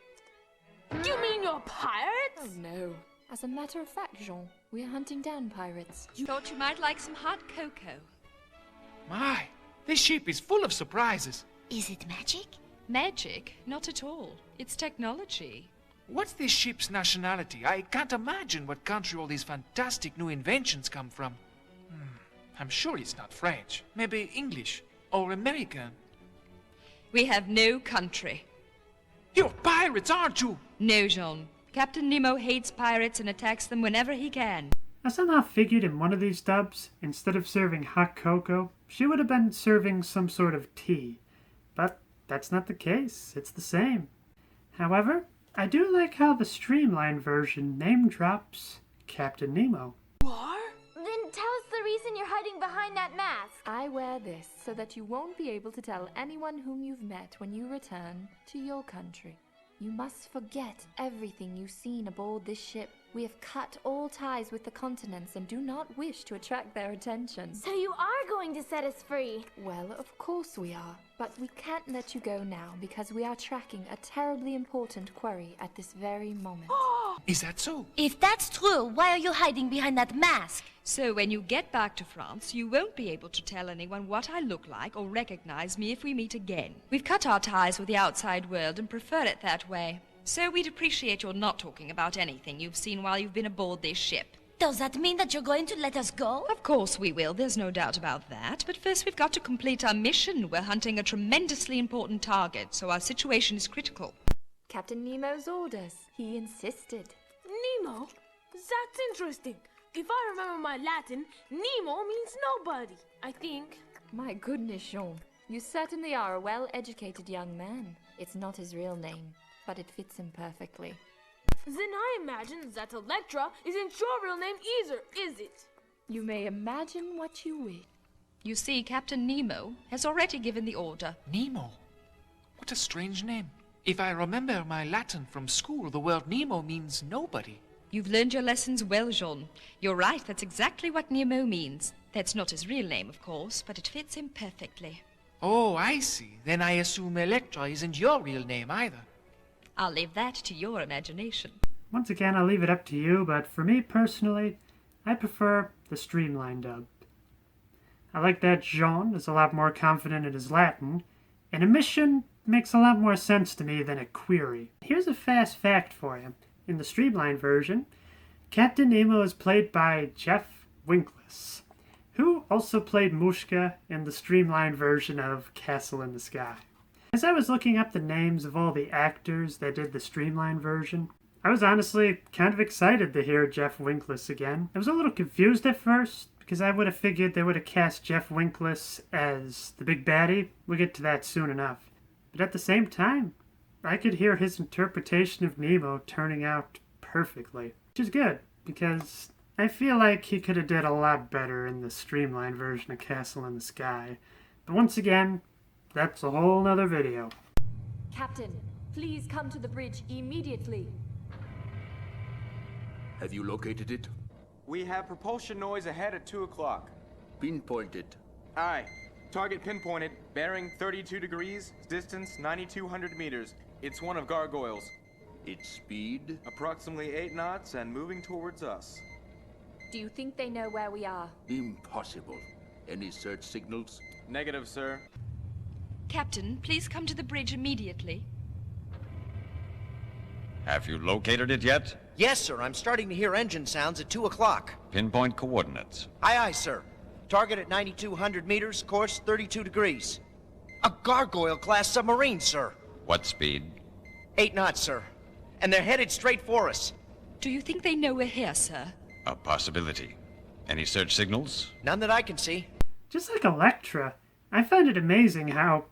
You mean you're pirates? Oh no. As a matter of fact, Jean, we are hunting down pirates. You thought you might like some hot cocoa. My, this ship is full of surprises. Is it magic? Magic? Not at all. It's technology. What's this ship's nationality? I can't imagine what country all these fantastic new inventions come from. I'm sure it's not French. Maybe English or American. We have no country. You're pirates, aren't you? No, Jean. Captain Nemo hates pirates and attacks them whenever he can. I somehow figured in one of these dubs, instead of serving hot cocoa, she would have been serving some sort of tea. But that's not the case. It's the same. However, I do like how the streamlined version name drops Captain Nemo. Then tell us the reason you're hiding behind that mask. I wear this so that you won't be able to tell anyone whom you've met when you return to your country. You must forget everything you've seen aboard this ship. We have cut all ties with the continents and do not wish to attract their attention. So you are going to set us free? Well, of course we are. But we can't let you go now because we are tracking a terribly important quarry at this very moment. Is that so? If that's true, why are you hiding behind that mask? So when you get back to France, you won't be able to tell anyone what I look like or recognize me if we meet again. We've cut our ties with the outside world and prefer it that way. So we'd appreciate your not talking about anything you've seen while you've been aboard this ship. Does that mean that you're going to let us go? Of course we will, there's no doubt about that. But first we've got to complete our mission. We're hunting a tremendously important target, so our situation is critical. Captain Nemo's orders. He insisted. Nemo? That's interesting. If I remember my Latin, Nemo means nobody, I think. My goodness, Jean. You certainly are a well-educated young man. It's not his real name, but it fits him perfectly. Then I imagine that Electra isn't your real name either, is it? You may imagine what you wish. You see, Captain Nemo has already given the order. Nemo? What a strange name. If I remember my Latin from school, the word Nemo means nobody. You've learned your lessons well, Jean. You're right, that's exactly what Nemo means. That's not his real name, of course, but it fits him perfectly. Oh, I see. Then I assume Electra isn't your real name either. I'll leave that to your imagination. Once again, I'll leave it up to you, but for me personally, I prefer the streamlined dub. I like that Jean is a lot more confident in his Latin, and a mission makes a lot more sense to me than a query. Here's a fast fact for you. In the streamlined version, Captain Nemo is played by Jeff Winkless, who also played Mushka in the streamlined version of Castle in the Sky. As I was looking up the names of all the actors that did the streamlined version, I was honestly kind of excited to hear Jeff Winkless again. I was a little confused at first, because I would have figured they would have cast Jeff Winkless as the big baddie. We'll get to that soon enough. But at the same time, I could hear his interpretation of Nemo turning out perfectly, which is good, because I feel like he could have did a lot better in the streamlined version of Castle in the Sky. But once again, that's a whole nother video. Captain, please come to the bridge immediately. Have you located it? We have propulsion noise ahead at 2 o'clock. Pinpoint it. Aye. Target pinpointed. Bearing 32 degrees. Distance 9,200 meters. It's one of Gargoyles. Its speed? Approximately 8 knots and moving towards us. Do you think they know where we are? Impossible. Any search signals? Negative, sir. Captain, please come to the bridge immediately. Have you located it yet? Yes, sir. I'm starting to hear engine sounds at 2 o'clock. Pinpoint coordinates. Aye, aye, sir. Target at 9,200 meters, course 32 degrees. A Gargoyle-class submarine, sir. What speed? 8 knots, sir. And they're headed straight for us. Do you think they know we're here, sir? A possibility. Any search signals? None that I can see. Just like Electra, I find it amazing how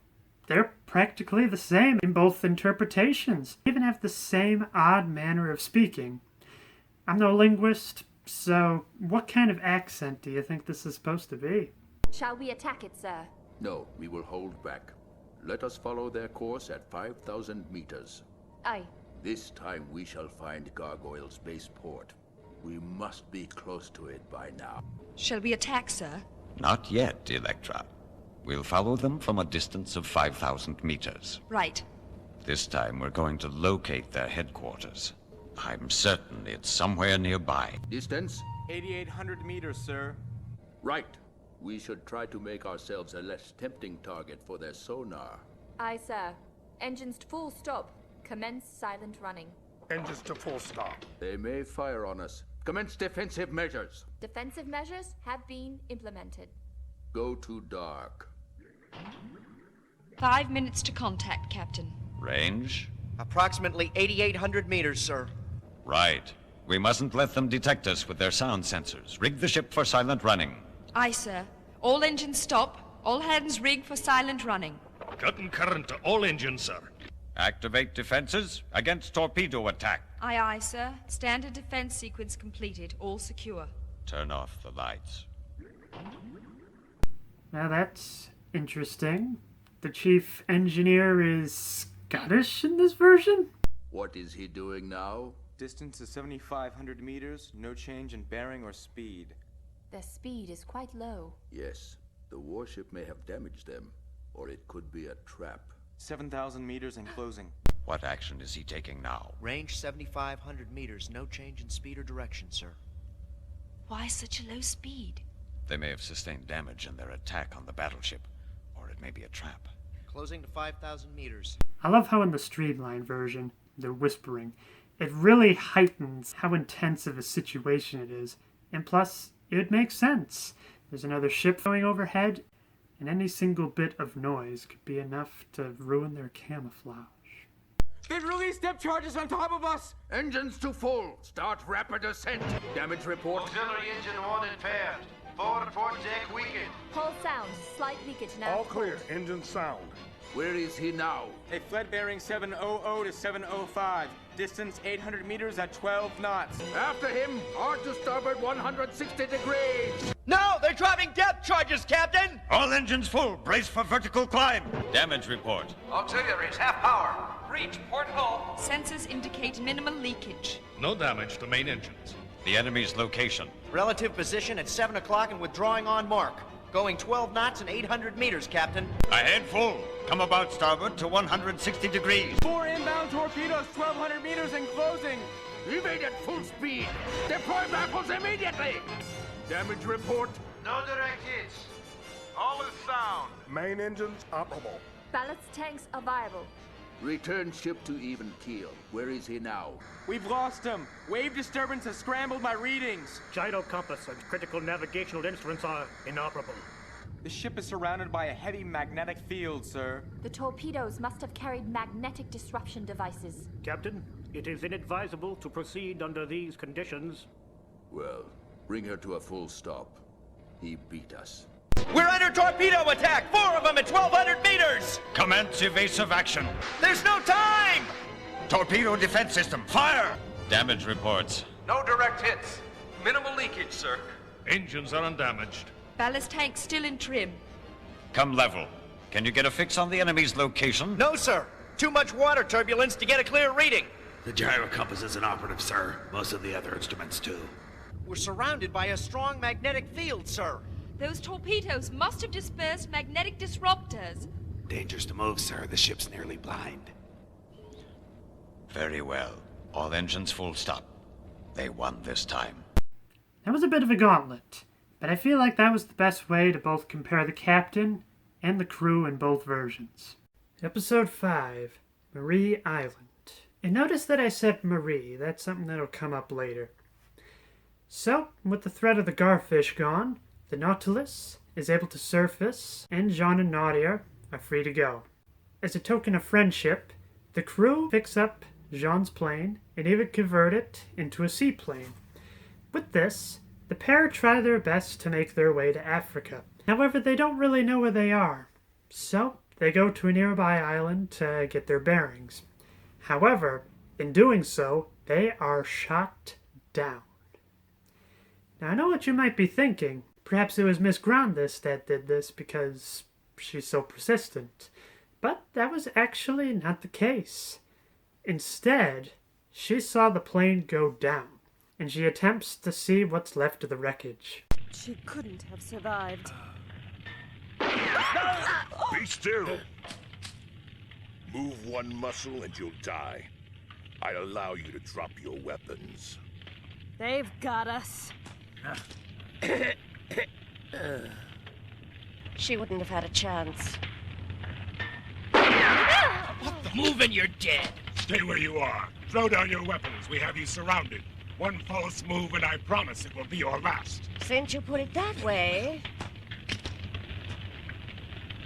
they're practically the same in both interpretations. They even have the same odd manner of speaking. I'm no linguist, so what kind of accent do you think this is supposed to be? Shall we attack it, sir? No, we will hold back. Let us follow their course at 5,000 meters. Aye. This time we shall find Gargoyle's base port. We must be close to it by now. Shall we attack, sir? Not yet, Electra. We'll follow them from a distance of 5,000 meters. Right. This time we're going to locate their headquarters. I'm certain it's somewhere nearby. Distance? 8,800 meters, sir. Right. We should try to make ourselves a less tempting target for their sonar. Aye, sir. Engines to full stop. Commence silent running. Engines to full stop. They may fire on us. Commence defensive measures. Defensive measures have been implemented. Go to dark. 5 minutes to contact, Captain. Range? Approximately 8,800 meters, sir. Right. We mustn't let them detect us with their sound sensors. Rig the ship for silent running. Aye, sir. All engines stop. All hands rig for silent running. Cutting current to all engines, sir. Activate defenses against torpedo attack. Aye, aye, sir. Standard defense sequence completed. All secure. Turn off the lights. Now that's interesting. The chief engineer is Scottish in this version? What is he doing now? Distance is 7,500 meters. No change in bearing or speed. Their speed is quite low. Yes. The warship may have damaged them, or it could be a trap. 7,000 meters and closing. What action is he taking now? Range 7,500 meters. No change in speed or direction, sir. Why such a low speed? They may have sustained damage in their attack on the battleship, or it may be a trap. Closing to 5,000 meters. I love how in the streamlined version, they're whispering. It really heightens how intense of a situation it is. And plus, it would make sense. There's another ship going overhead, and any single bit of noise could be enough to ruin their camouflage. They've released depth charges on top of us! Engines to full. Start rapid ascent. Damage report. Auxiliary engine 1 impaired. Forward port deck weakened. Hull sound, slight leakage now. All clear. Engine sound. Where is he now? They fled bearing 700 to 705. Distance 800 meters at 12 knots. After him. Hard to starboard 160 degrees. No, they're driving depth charges, Captain! All engines full. Brace for vertical climb. Damage report. Auxiliaries half power. Reach port hull. Sensors indicate minimal leakage. No damage to main engines. The enemy's location. Relative position at 7 o'clock and withdrawing on mark. Going 12 knots and 800 meters, Captain. Ahead full. Come about starboard to 160 degrees. 4 inbound torpedoes, 1,200 meters and closing. Evade at full speed. Deploy baffles immediately. Damage report. No direct hits. All is sound. Main engines operable. Ballast tanks are viable. Return ship to even keel. Where is he now? We've lost him. Wave disturbance has scrambled my readings. Gyro compass and critical navigational instruments are inoperable. The ship is surrounded by a heavy magnetic field, sir. The torpedoes must have carried magnetic disruption devices. Captain, it is inadvisable to proceed under these conditions. Well, bring her to a full stop. He beat us. We're under torpedo attack! 4 of them at 1,200 meters! Commence evasive action. There's no time! Torpedo defense system, fire! Damage reports. No direct hits. Minimal leakage, sir. Engines are undamaged. Ballast tank still in trim. Come level. Can you get a fix on the enemy's location? No, sir. Too much water turbulence to get a clear reading. The gyro compass is inoperative, sir. Most of the other instruments, too. We're surrounded by a strong magnetic field, sir. Those torpedoes must have dispersed magnetic disruptors. Dangerous to move, sir. The ship's nearly blind. Very well. All engines full stop. They won this time. That was a bit of a gauntlet, but I feel like that was the best way to both compare the captain and the crew in both versions. Episode 5, Marie Island. And notice that I said Marie. That's something that'll come up later. So, with the threat of the garfish gone, the Nautilus is able to surface, and Jean and Nadia are free to go. As a token of friendship, the crew picks up Jean's plane and even convert it into a seaplane. With this, the pair try their best to make their way to Africa. However, they don't really know where they are, so they go to a nearby island to get their bearings. However, in doing so, they are shot down. Now, I know what you might be thinking. Perhaps it was Miss Grandis that did this because she's so persistent. But that was actually not the case. Instead, she saw the plane go down, and she attempts to see what's left of the wreckage. She couldn't have survived. Be still. Move one muscle and you'll die. I'll allow you to drop your weapons. They've got us. She wouldn't have had a chance. Move and you're dead. Stay where you are. Throw down your weapons. We have you surrounded. One false move and I promise it will be your last. Since you put it that way...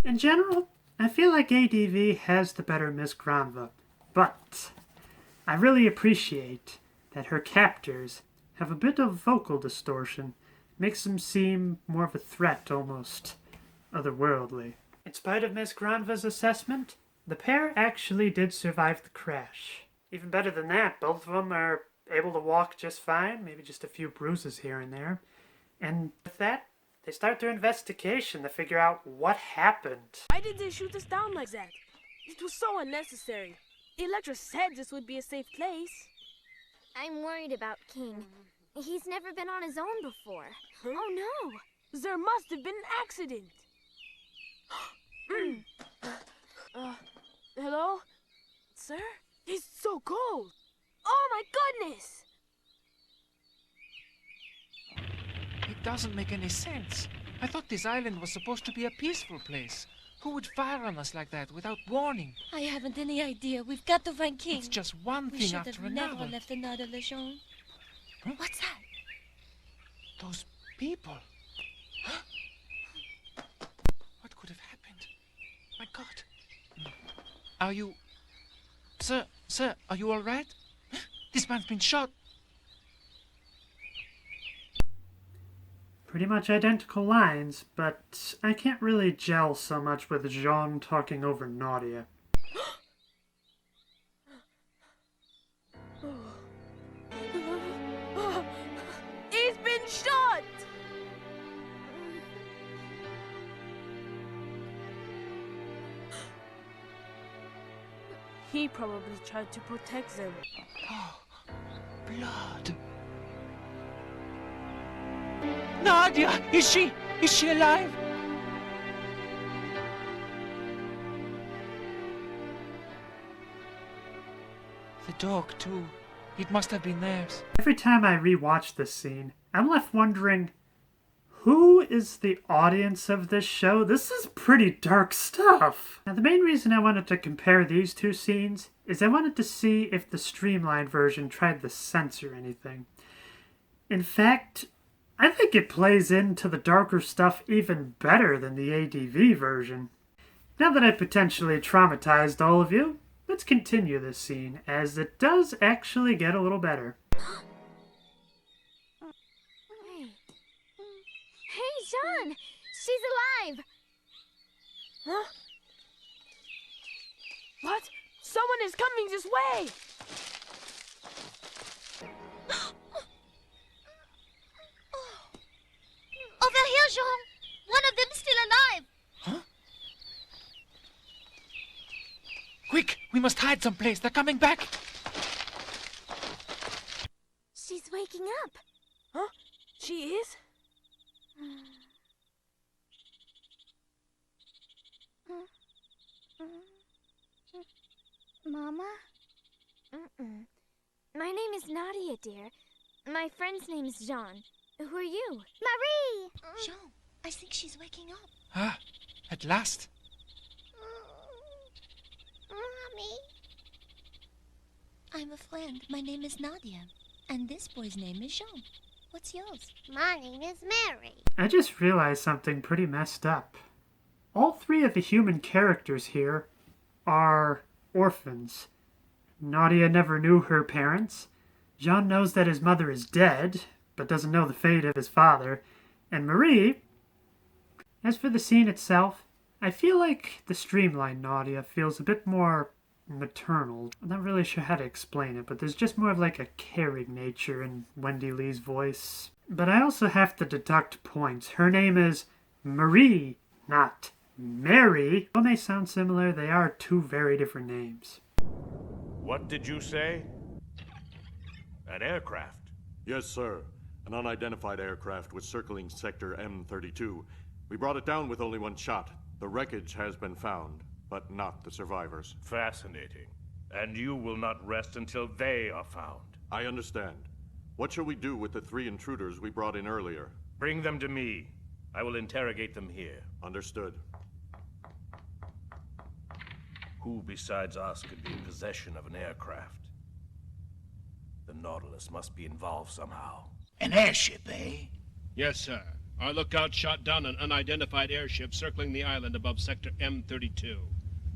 In general, I feel like ADV has the better Miss Granva, but I really appreciate that her captors have a bit of vocal distortion. Makes them seem more of a threat, almost otherworldly. In spite of Miss Granva's assessment, the pair actually did survive the crash. Even better than that, both of them are able to walk just fine, maybe just a few bruises here and there. And with that, they start their investigation to figure out what happened. Why did they shoot us down like that? It was so unnecessary. Electra said this would be a safe place. I'm worried about King. He's never been on his own before. Huh? Oh no! There must have been an accident. Hello? Sir? It's so cold. Oh my goodness! It doesn't make any sense. I thought this island was supposed to be a peaceful place. Who would fire on us like that without warning? I haven't any idea. We've got to find King. It's just one we thing should after have never another. left another Legion. Huh? What's that? Those people. What could have happened? My God. Are you... Sir, are you all right? This man's been shot. Pretty much identical lines, but I can't really gel so much with Jean talking over Nadia. He's been shot! He probably tried to protect them. Oh, blood. Nadia! Is she alive? The dog, too. It must have been theirs. Every time I rewatch this scene, I'm left wondering, who is the audience of this show? This is pretty dark stuff. Now, the main reason I wanted to compare these two scenes is I wanted to see if the streamlined version tried to censor anything. In fact, I think it plays into the darker stuff even better than the ADV version. Now that I've potentially traumatized all of you, let's continue this scene, as it does actually get a little better. Hey, Jean! She's alive! Huh? What? Someone is coming this way! Over here, Jean! One of them's still alive! Huh? Quick! We must hide someplace. They're coming back! She's waking up. Huh? She is? Mama? My name is Nadia, dear. My friend's name is Jean. Who are you? Marie! Jean, I think she's waking up. Ah, at last. Mommy? I'm a friend. My name is Nadia. And this boy's name is Jean. What's yours? My name is Mary. I just realized something pretty messed up. All three of the human characters here are orphans. Nadia never knew her parents. Jean knows that his mother is dead, but doesn't know the fate of his father. And Marie, as for the scene itself, I feel like the streamlined Nadia feels a bit more maternal. I'm not really sure how to explain it, but there's just more of like a caring nature in Wendy Lee's voice. But I also have to deduct points. Her name is Marie, not Mary. Though they sound similar, they are two very different names. What did you say? An aircraft? Yes, sir. An unidentified aircraft was circling sector M32. We brought it down with only one shot. The wreckage has been found, but not the survivors. Fascinating. And you will not rest until they are found. I understand. What shall we do with the 3 intruders we brought in earlier? Bring them to me. I will interrogate them here. Understood. Who besides us could be in possession of an aircraft? The Nautilus must be involved somehow. An airship, eh? Yes, sir. Our lookout shot down an unidentified airship circling the island above sector M32.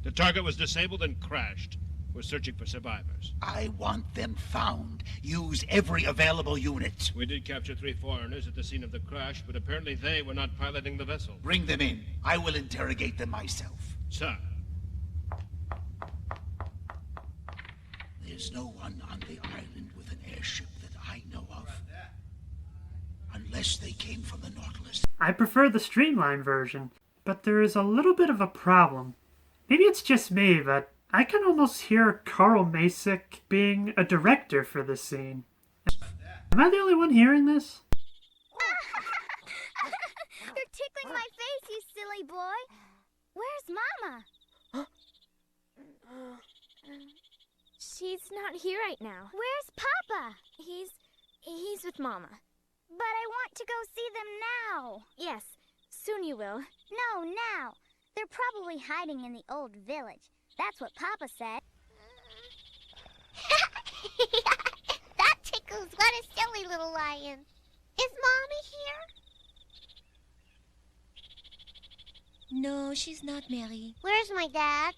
The target was disabled and crashed. We're searching for survivors. I want them found. Use every available unit. We did capture 3 foreigners at the scene of the crash, but apparently they were not piloting the vessel. Bring them in. I will interrogate them myself. Sir. There's no one on the island with an airship that I know of. Unless they came from the Nautilus. I prefer the streamlined version, but there is a little bit of a problem. Maybe it's just me, but I can almost hear Carl Masick being a director for this scene. Am I the only one hearing this? You're tickling my face, you silly boy. Where's Mama? She's not here right now. Where's Papa? He's with Mama. But I want to go see them now. Yes, soon you will. No, now. They're probably hiding in the old village. That's what Papa said. That tickles. What a silly little lion. Is Mommy here? No, she's not, Mary. Where's my dad?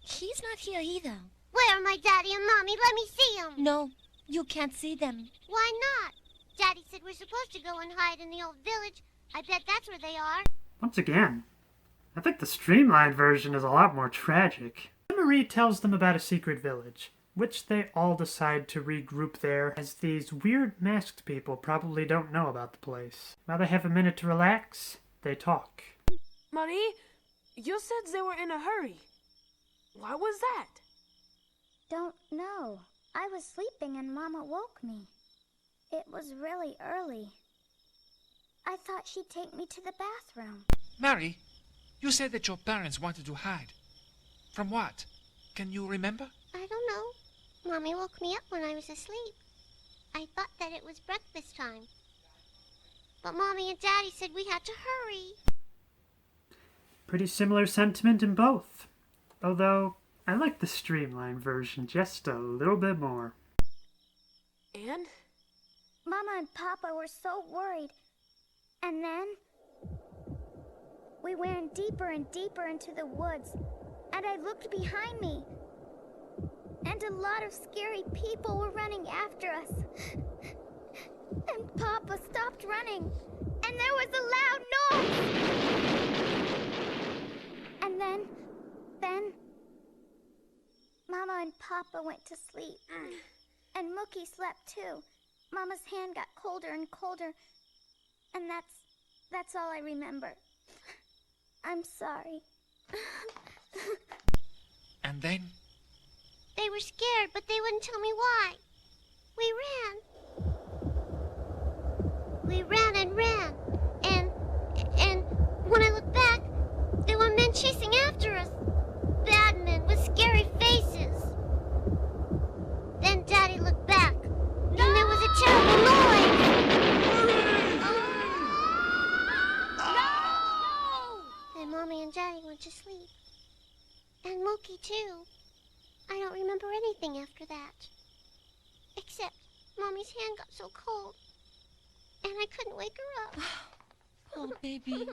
He's not here either. Where are my daddy and Mommy? Let me see them. No, you can't see them. Why not? Daddy said we're supposed to go and hide in the old village. I bet that's where they are. Once again, I think the streamlined version is a lot more tragic. Marie tells them about a secret village, which they all decide to regroup there, as these weird masked people probably don't know about the place. While they have a minute to relax, they talk. Marie, you said they were in a hurry. Why was that? Don't know. I was sleeping and Mama woke me. It was really early. I thought she'd take me to the bathroom. Mary, you said that your parents wanted to hide. From what? Can you remember? I don't know. Mommy woke me up when I was asleep. I thought that it was breakfast time. But Mommy and Daddy said we had to hurry. Pretty similar sentiment in both. Although, I like the streamlined version just a little bit more. And? Mama and Papa were so worried. And then we went deeper and deeper into the woods. And I looked behind me. And a lot of scary people were running after us. And Papa stopped running. And there was a loud noise. And then Mama and Papa went to sleep. And Mookie slept too. Mama's hand got colder and colder. And that's all I remember. I'm sorry. And then? They were scared, but they wouldn't tell me why. We ran and ran. And when I looked back, there were men chasing after us. Bad men with scary faces. Then Daddy looked back. And there was a terrible noise. And Mommy and Daddy went to sleep. And Mookie, too. I don't remember anything after that. Except Mommy's hand got so cold. And I couldn't wake her up. Oh, baby.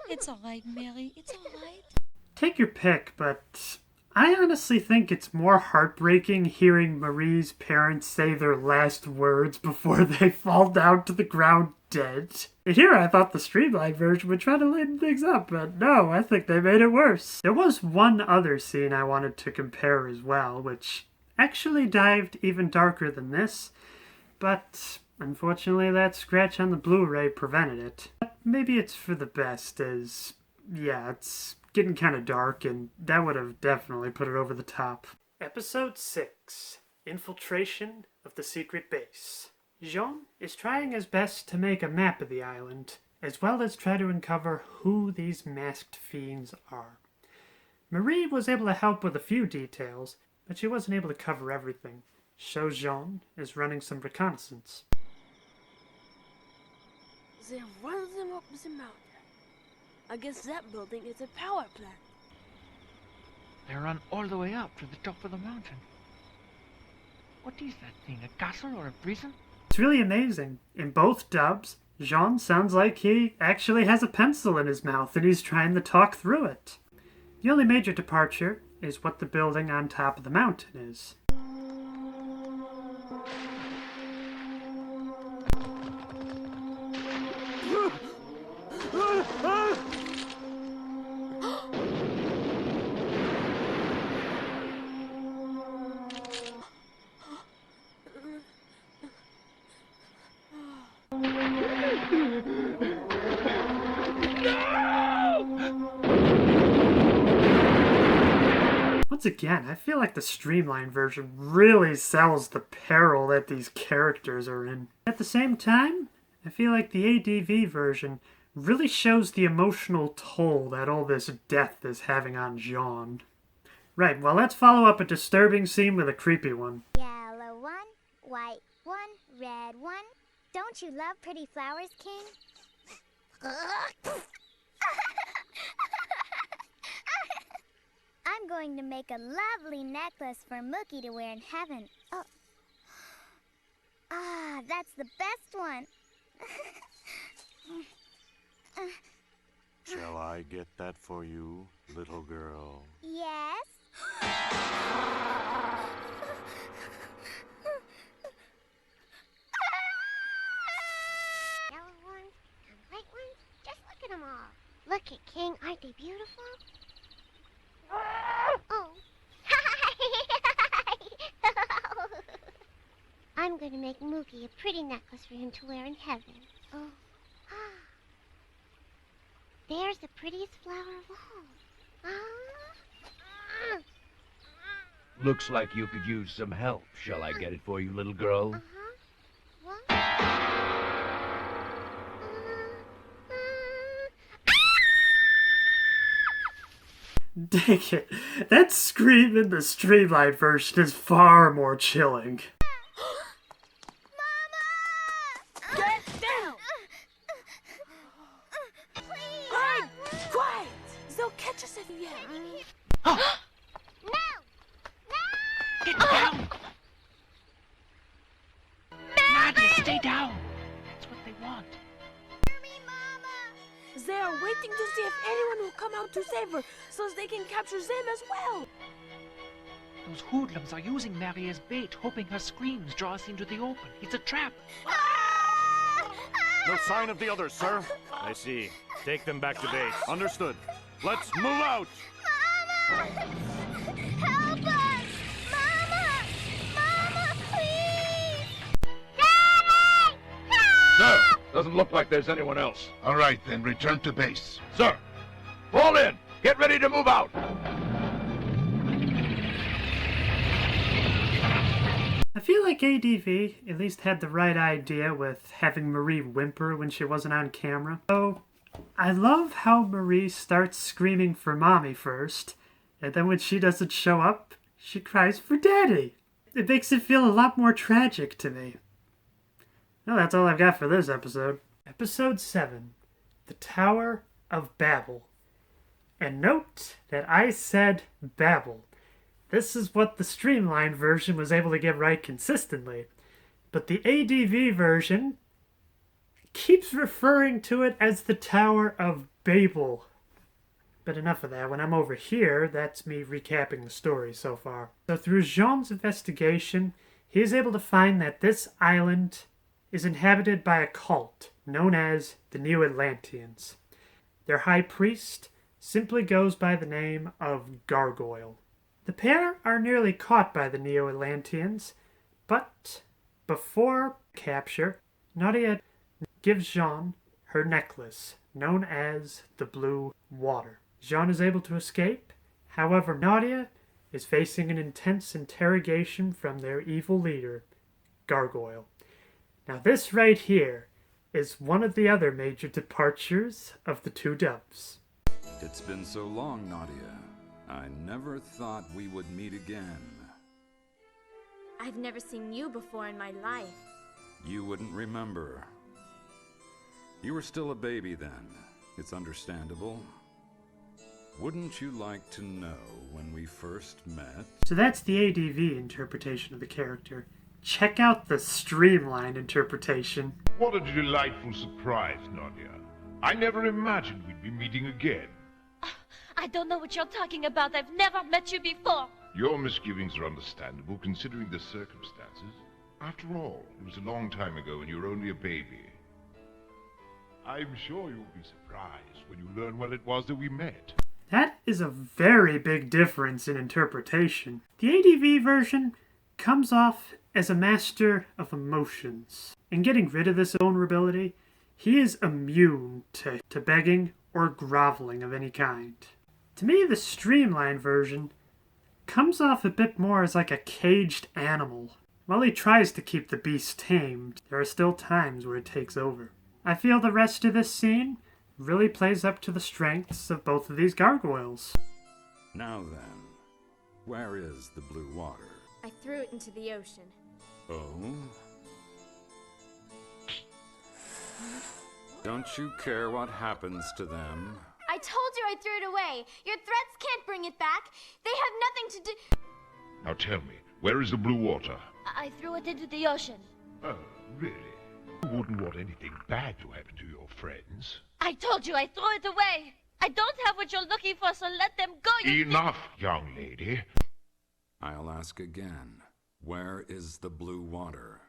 It's all right, Mary. It's all right. Take your pick, but I honestly think it's more heartbreaking hearing Marie's parents say their last words before they fall down to the ground dead. And here I thought the streamlined version would try to lighten things up, but no, I think they made it worse. There was one other scene I wanted to compare as well, which actually dived even darker than this, but unfortunately that scratch on the Blu-ray prevented it. But maybe it's for the best, as, yeah, it's getting kind of dark, and that would have definitely put it over the top. Episode 6, Infiltration of the Secret Base. Jean is trying his best to make a map of the island, as well as try to uncover who these masked fiends are. Marie was able to help with a few details, but she wasn't able to cover everything, so Jean is running some reconnaissance. They run them up the mountain. I guess that building is a power plant. They run all the way up to the top of the mountain. What is that thing, a castle or a prison? It's really amazing. In both dubs, Jean sounds like he actually has a pencil in his mouth and he's trying to talk through it. The only major departure is what the building on top of the mountain is. Once again, I feel like the streamlined version really sells the peril that these characters are in. At the same time, I feel like the ADV version really shows the emotional toll that all this death is having on Jean. Right, well, let's follow up a disturbing scene with a creepy one. Yellow one, white one, red one. Don't you love pretty flowers, King? I'm going to make a lovely necklace for Mookie to wear in heaven. Oh. Ah, that's the best one. Shall I get that for you, little girl? Yes? Yellow ones and white ones. Just look at them all. Look at King. Aren't they beautiful? Oh. I'm going to make Mookie a pretty necklace for him to wear in heaven. Oh. There's the prettiest flower of all. Looks like you could use some help. Shall I get it for you, little girl? Dang it. That scream in the streamlined version is far more chilling. Get down! Hey, quiet! They'll catch us if you yell. Get down! Nadia, stay down! That's what they want. They are waiting to see if anyone will come out to save her, so they can capture them as well. Those hoodlums are using Mary as bait, hoping her screams draw us into the open. It's a trap. No sign of the others, sir. I see. Take them back to base. Understood. Let's move out! Help us! Mama! Mama, please! Sir, doesn't look like there's anyone else. All right, then, return to base. Sir, fall in. Get ready to move out. I feel like ADV at least had the right idea with having Marie whimper when she wasn't on camera. So, I love how Marie starts screaming for mommy first, and then when she doesn't show up, she cries for daddy. It makes it feel a lot more tragic to me. Well, that's all I've got for this episode. Episode 7, The Tower of Babel. And note that I said Babel. This is what the streamlined version was able to get right consistently. But the ADV version keeps referring to it as the Tower of Babel. But enough of that. When I'm over here, that's me recapping the story so far. So through Jean's investigation, he is able to find that this island is inhabited by a cult known as the Neo-Atlanteans. Their high priest simply goes by the name of Gargoyle. The pair are nearly caught by the Neo-Atlanteans, but before capture, Nadia gives Jean her necklace, known as the Blue Water. Jean is able to escape, however Nadia is facing an intense interrogation from their evil leader, Gargoyle. Now this right here is one of the other major departures of the two doves. It's been so long, Nadia. I never thought we would meet again. I've never seen you before in my life. You wouldn't remember. You were still a baby then. It's understandable. Wouldn't you like to know when we first met? So that's the ADV interpretation of the character. Check out the streamlined interpretation. What a delightful surprise, Nadia. I never imagined we'd be meeting again. I don't know what you're talking about. I've never met you before. Your misgivings are understandable considering the circumstances. After all, it was a long time ago and you were only a baby. I'm sure you'll be surprised when you learn what it was that we met. That is a very big difference in interpretation. The ADV version comes off as a master of emotions. In getting rid of this vulnerability, he is immune to begging or groveling of any kind. To me, the streamlined version comes off a bit more as like a caged animal. While he tries to keep the beast tamed, there are still times where it takes over. I feel the rest of this scene really plays up to the strengths of both of these gargoyles. Now then, where is the blue water? I threw it into the ocean. Oh? Don't you care what happens to them? I told you I threw it away. Your threats can't bring it back. They have nothing to do. Now tell me, where is the blue water? I threw it into the ocean. Oh, really? Who wouldn't want anything bad to happen to your friends. I told you I threw it away. I don't have what you're looking for, so let them go. Enough, young lady. I'll ask again. Where is the blue water?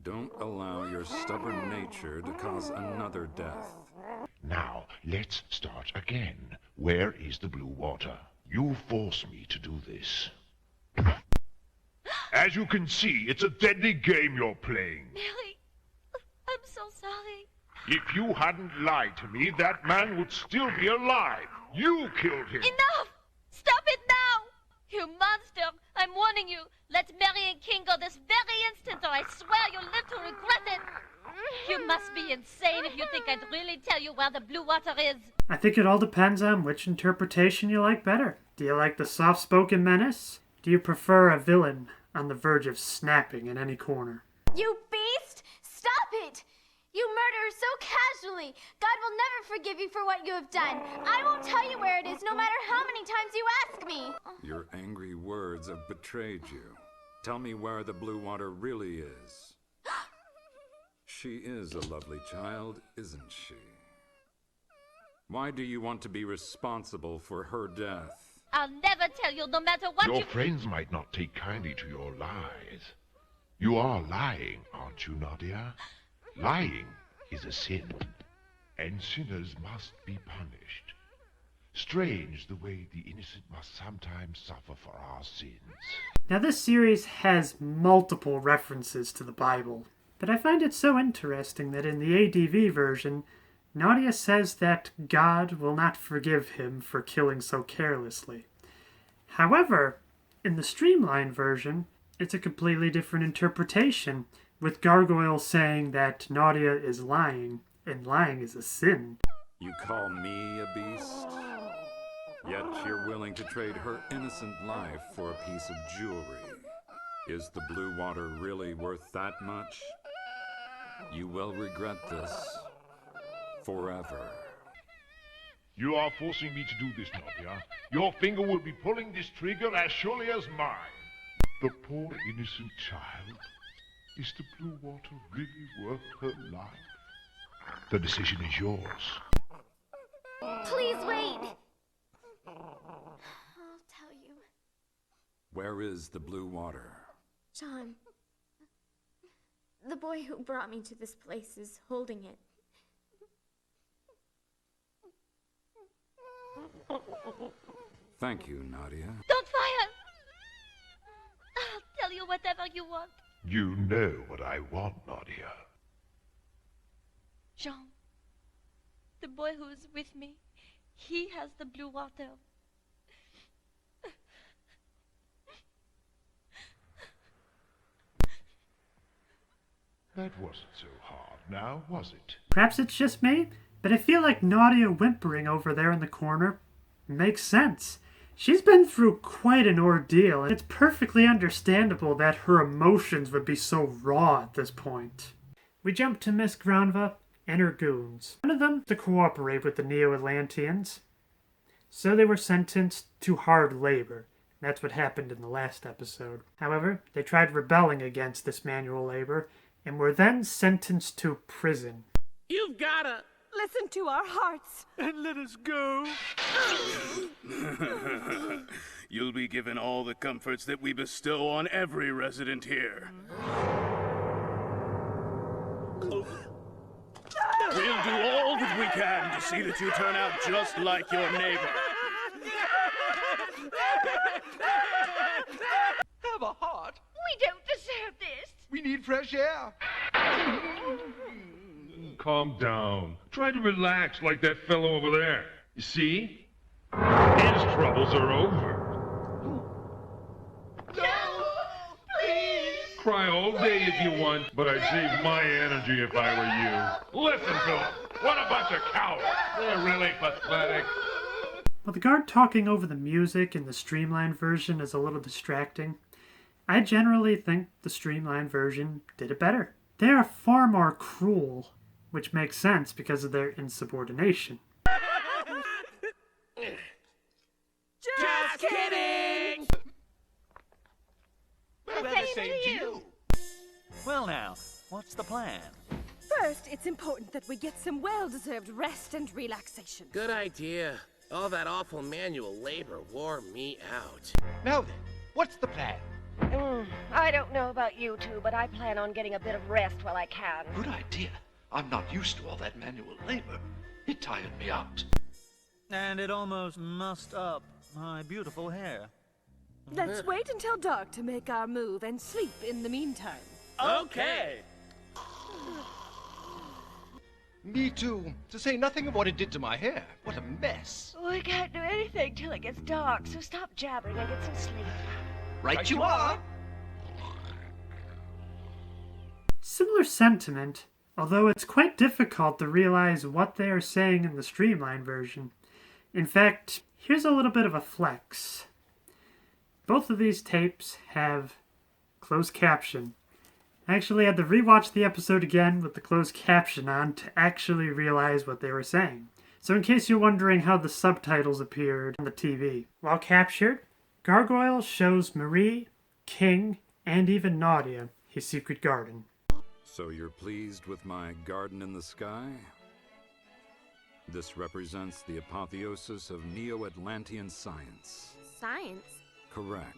Don't allow your stubborn nature to cause another death. Now, let's start again. Where is the blue water? You force me to do this. As you can see, it's a deadly game you're playing. Mary, I'm so sorry. If you hadn't lied to me, that man would still be alive. You killed him. Enough! Stop it now! You monster! I'm warning you. Let Mary and King go this very instant, or I swear you'll live to regret it. You must be insane if you think I'd really tell you where the blue water is. I think it all depends on which interpretation you like better. Do you like the soft-spoken menace? Do you prefer a villain on the verge of snapping in any corner? You beast! Stop it! You murder so casually. God will never forgive you for what you have done. I won't tell you where it is, no matter how many times you ask me. Your angry words have betrayed you. Tell me where the blue water really is. She is a lovely child, isn't she? Why do you want to be responsible for her death? I'll never tell you, no matter what Your friends might not take kindly to your lies. You are lying, aren't you, Nadia? Lying is a sin, and sinners must be punished. Strange the way the innocent must sometimes suffer for our sins. Now this series has multiple references to the Bible, but I find it so interesting that in the ADV version, Nadia says that God will not forgive him for killing so carelessly. However, in the streamlined version, it's a completely different interpretation, with Gargoyle saying that Nadia is lying, and lying is a sin. You call me a beast? Yet you're willing to trade her innocent life for a piece of jewelry. Is the blue water really worth that much? You will regret this forever. You are forcing me to do this, Nadia. Your finger will be pulling this trigger as surely as mine. The poor innocent child. Is the blue water really worth her life? The decision is yours. Please wait. I'll tell you. Where is the blue water? John, the boy who brought me to this place is holding it. Thank you, Nadia. Don't fire! I'll tell you whatever you want. You know what I want, Nadia. Jean, the boy who is with me, he has the blue water. That wasn't so hard now, was it? Perhaps it's just me, but I feel like Nadia whimpering over there in the corner makes sense. She's been through quite an ordeal, and it's perfectly understandable that her emotions would be so raw at this point. We jump to Miss Granva and her goons. One of them to cooperate with the Neo-Atlanteans, so they were sentenced to hard labor. That's what happened in the last episode. However, they tried rebelling against this manual labor, and were then sentenced to prison. You've gotta listen to our hearts and let us go. You'll be given all the comforts that we bestow on every resident here. We'll do all that we can to see that you turn out just like your neighbor. Have a heart. We don't deserve this. We need fresh air. Calm down. Try to relax like that fellow over there. You see? His troubles are over. No! Please! Cry all day if you want, but I'd save my energy if I were you. Listen to them. What a bunch of cowards. They're really pathetic. While the guard talking over the music in the streamlined version is a little distracting, I generally think the streamlined version did it better. They are far more cruel, which makes sense because of their insubordination. Just kidding! same to you. Well now, what's the plan? First, it's important that we get some well-deserved rest and relaxation. Good idea. All that awful manual labor wore me out. Now then, what's the plan? I don't know about you two, but I plan on getting a bit of rest while I can. Good idea. I'm not used to all that manual labor. It tired me out. And it almost mussed up my beautiful hair. Let's wait until dark to make our move and sleep in the meantime. Okay. Me too, to say nothing of what it did to my hair. What a mess. We can't do anything till it gets dark, so stop jabbering and get some sleep. Right you are. Similar sentiment, although it's quite difficult to realize what they are saying in the streamlined version. In fact, here's a little bit of a flex. Both of these tapes have closed caption. I actually had to rewatch the episode again with the closed caption on to actually realize what they were saying. So in case you're wondering how the subtitles appeared on the TV. While captured, Gargoyle shows Marie, King, and even Nadia his secret garden. So you're pleased with my garden in the sky? This represents the apotheosis of Neo-Atlantean science. Science? Correct.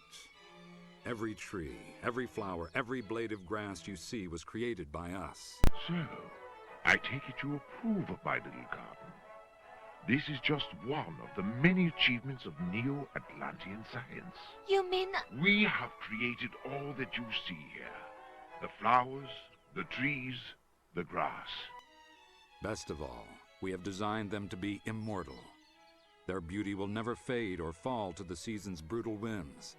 Every tree, every flower, every blade of grass you see was created by us. So, I take it you approve of my little garden. This is just one of the many achievements of Neo-Atlantean science. You mean... We have created all that you see here. The flowers, the trees, the grass. Best of all, we have designed them to be immortal. Their beauty will never fade or fall to the season's brutal whims.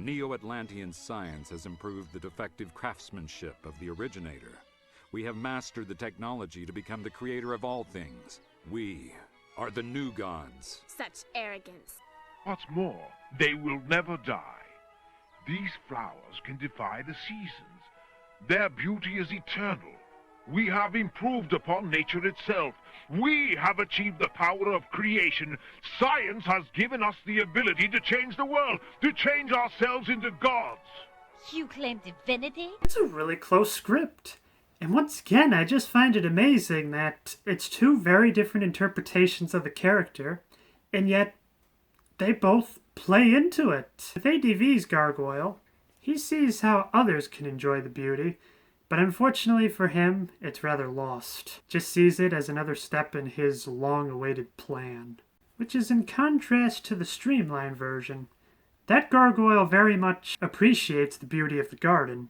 Neo-Atlantean science has improved the defective craftsmanship of the originator. We have mastered the technology to become the creator of all things. We are the new gods. Such arrogance. What's more, they will never die. These flowers can defy the seasons. Their beauty is eternal. We have improved upon nature itself. We have achieved the power of creation. Science has given us the ability to change the world, to change ourselves into gods. You claim divinity? It's a really close script. And once again, I just find it amazing that it's two very different interpretations of the character, and yet they both play into it. With ADV's Gargoyle, he sees how others can enjoy the beauty, but unfortunately for him, it's rather lost. Just sees it as another step in his long-awaited plan, which is in contrast to the streamlined version. That Gargoyle very much appreciates the beauty of the garden,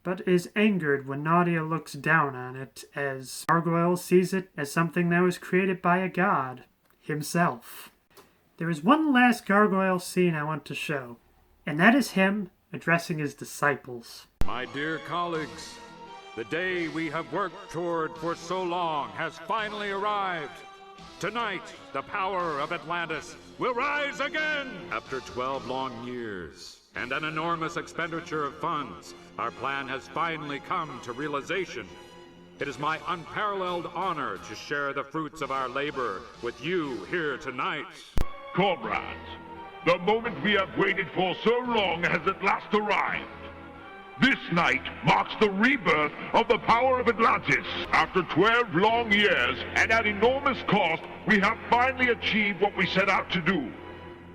but is angered when Nadia looks down on it, as Gargoyle sees it as something that was created by a god, himself. There is one last Gargoyle scene I want to show, and that is him addressing his disciples. My dear colleagues, the day we have worked toward for so long has finally arrived. Tonight, the power of Atlantis will rise again! After 12 long years and an enormous expenditure of funds, our plan has finally come to realization. It is my unparalleled honor to share the fruits of our labor with you here tonight. Comrades, the moment we have waited for so long has at last arrived. This night marks the rebirth of the power of Atlantis. After 12 long years and at enormous cost, we have finally achieved what we set out to do.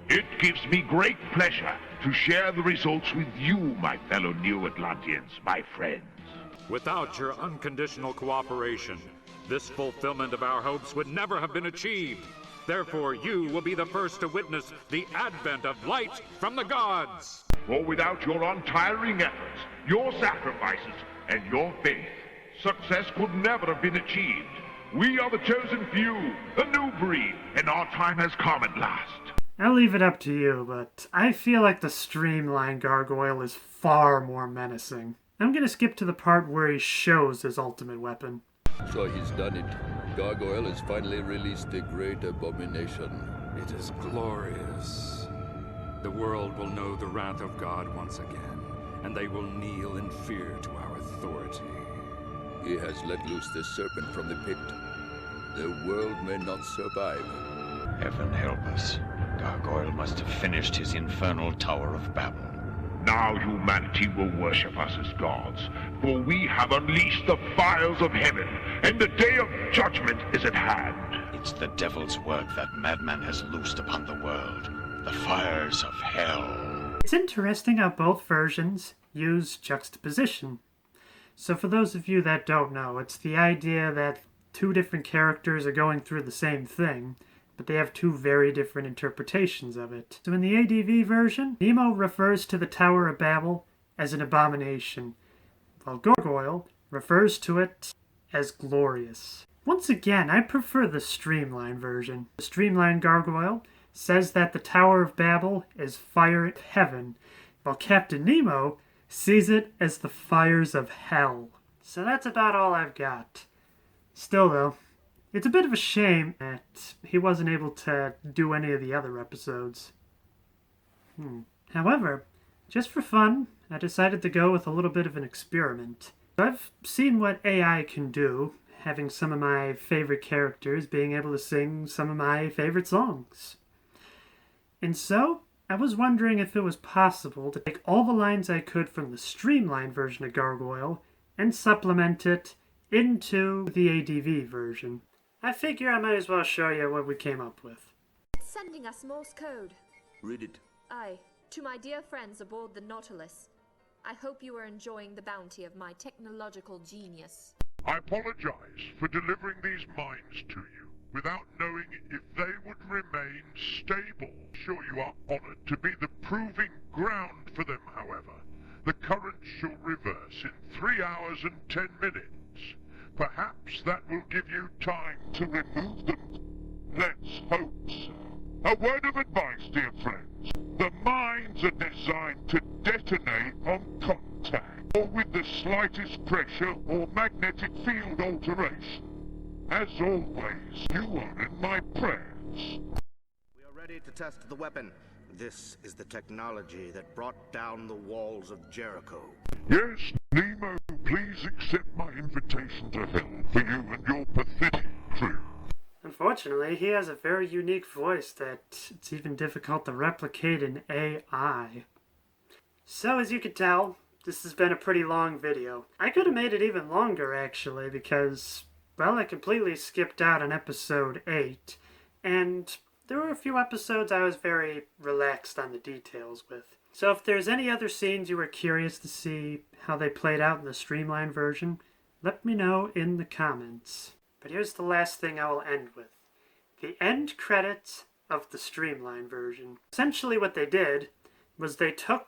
It gives me great pleasure to share the results with you, my fellow Neo-Atlanteans, my friends. Without your unconditional cooperation, this fulfillment of our hopes would never have been achieved. Therefore, you will be the first to witness the advent of light from the gods. For without your untiring efforts, your sacrifices, and your faith, success could never have been achieved. We are the chosen few, the new breed, and our time has come at last. I'll leave it up to you, but I feel like the streamlined Gargoyle is far more menacing. I'm gonna skip to the part where he shows his ultimate weapon. So he's done it. Gargoyle has finally released the great abomination. It is glorious. The world will know the wrath of God once again, and they will kneel in fear to our authority. He has let loose the serpent from the pit. The world may not survive. Heaven help us. Gargoyle must have finished his infernal Tower of Babel. Now humanity will worship us as gods, for we have unleashed the fires of heaven, and the day of judgment is at hand. It's the devil's work that madman has loosed upon the world. The fires of hell. It's interesting how both versions use juxtaposition. So for those of you that don't know, it's the idea that two different characters are going through the same thing, but they have two very different interpretations of it. So in the ADV version, Nemo refers to the Tower of Babel as an abomination, while Gargoyle refers to it as glorious. Once again, I prefer the streamlined version. The streamlined Gargoyle says that the Tower of Babel is fire of heaven, while Captain Nemo sees it as the fires of hell. So that's about all I've got. Still though, it's a bit of a shame that he wasn't able to do any of the other episodes. However, just for fun, I decided to go with a little bit of an experiment. I've seen what AI can do, having some of my favorite characters being able to sing some of my favorite songs. And so, I was wondering if it was possible to take all the lines I could from the streamlined version of Gargoyle and supplement it into the ADV version. I figure I might as well show you what we came up with. It's sending us Morse code. Read it. Aye, to my dear friends aboard the Nautilus. I hope you are enjoying the bounty of my technological genius. I apologize for delivering these mines to you without knowing if they would remain stable. Sure, you are honored to be the proving ground for them, however. The current shall reverse in 3 hours and 10 minutes. Perhaps that will give you time to remove them. Let's hope so. A word of advice, dear friends. The mines are designed to detonate on contact, or with the slightest pressure or magnetic field alteration. As always, you are in my prayers. We are ready to test the weapon. This is the technology that brought down the walls of Jericho. Yes, Nemo, please accept my invitation to hell for you and your pathetic crew. Unfortunately, he has a very unique voice that it's even difficult to replicate in AI. So as you can tell, this has been a pretty long video. I could have made it even longer actually because, well, I completely skipped out on episode 8, and there were a few episodes I was very relaxed on the details with. So if there's any other scenes you were curious to see how they played out in the streamlined version, let me know in the comments. But here's the last thing I will end with. The end credits of the streamlined version. Essentially what they did was they took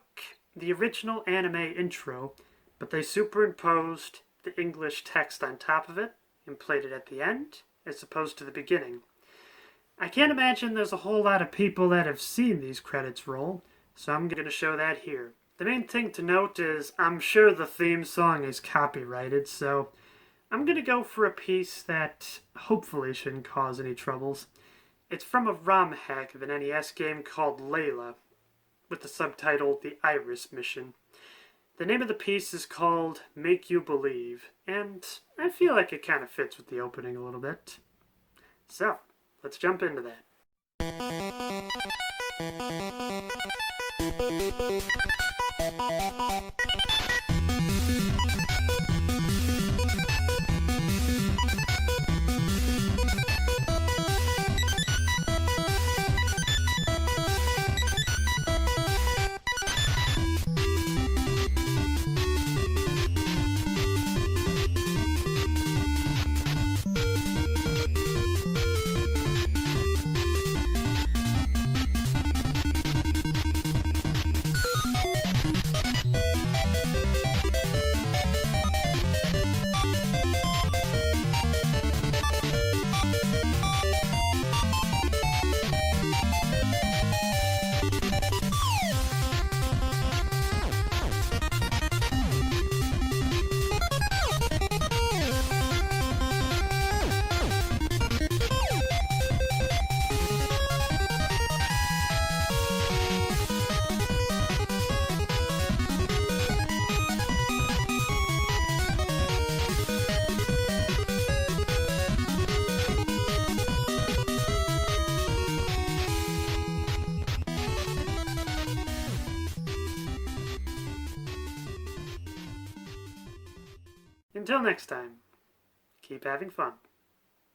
the original anime intro, but they superimposed the English text on top of it and played it at the end as opposed to the beginning. I can't imagine there's a whole lot of people that have seen these credits roll, so I'm going to show that here. The main thing to note is I'm sure the theme song is copyrighted, so I'm going to go for a piece that hopefully shouldn't cause any troubles. It's from a ROM hack of an NES game called Layla, with the subtitle The Iris Mission. The name of the piece is called Make You Believe, and I feel like it kind of fits with the opening a little bit. So, let's jump into that. Until next time, keep having fun.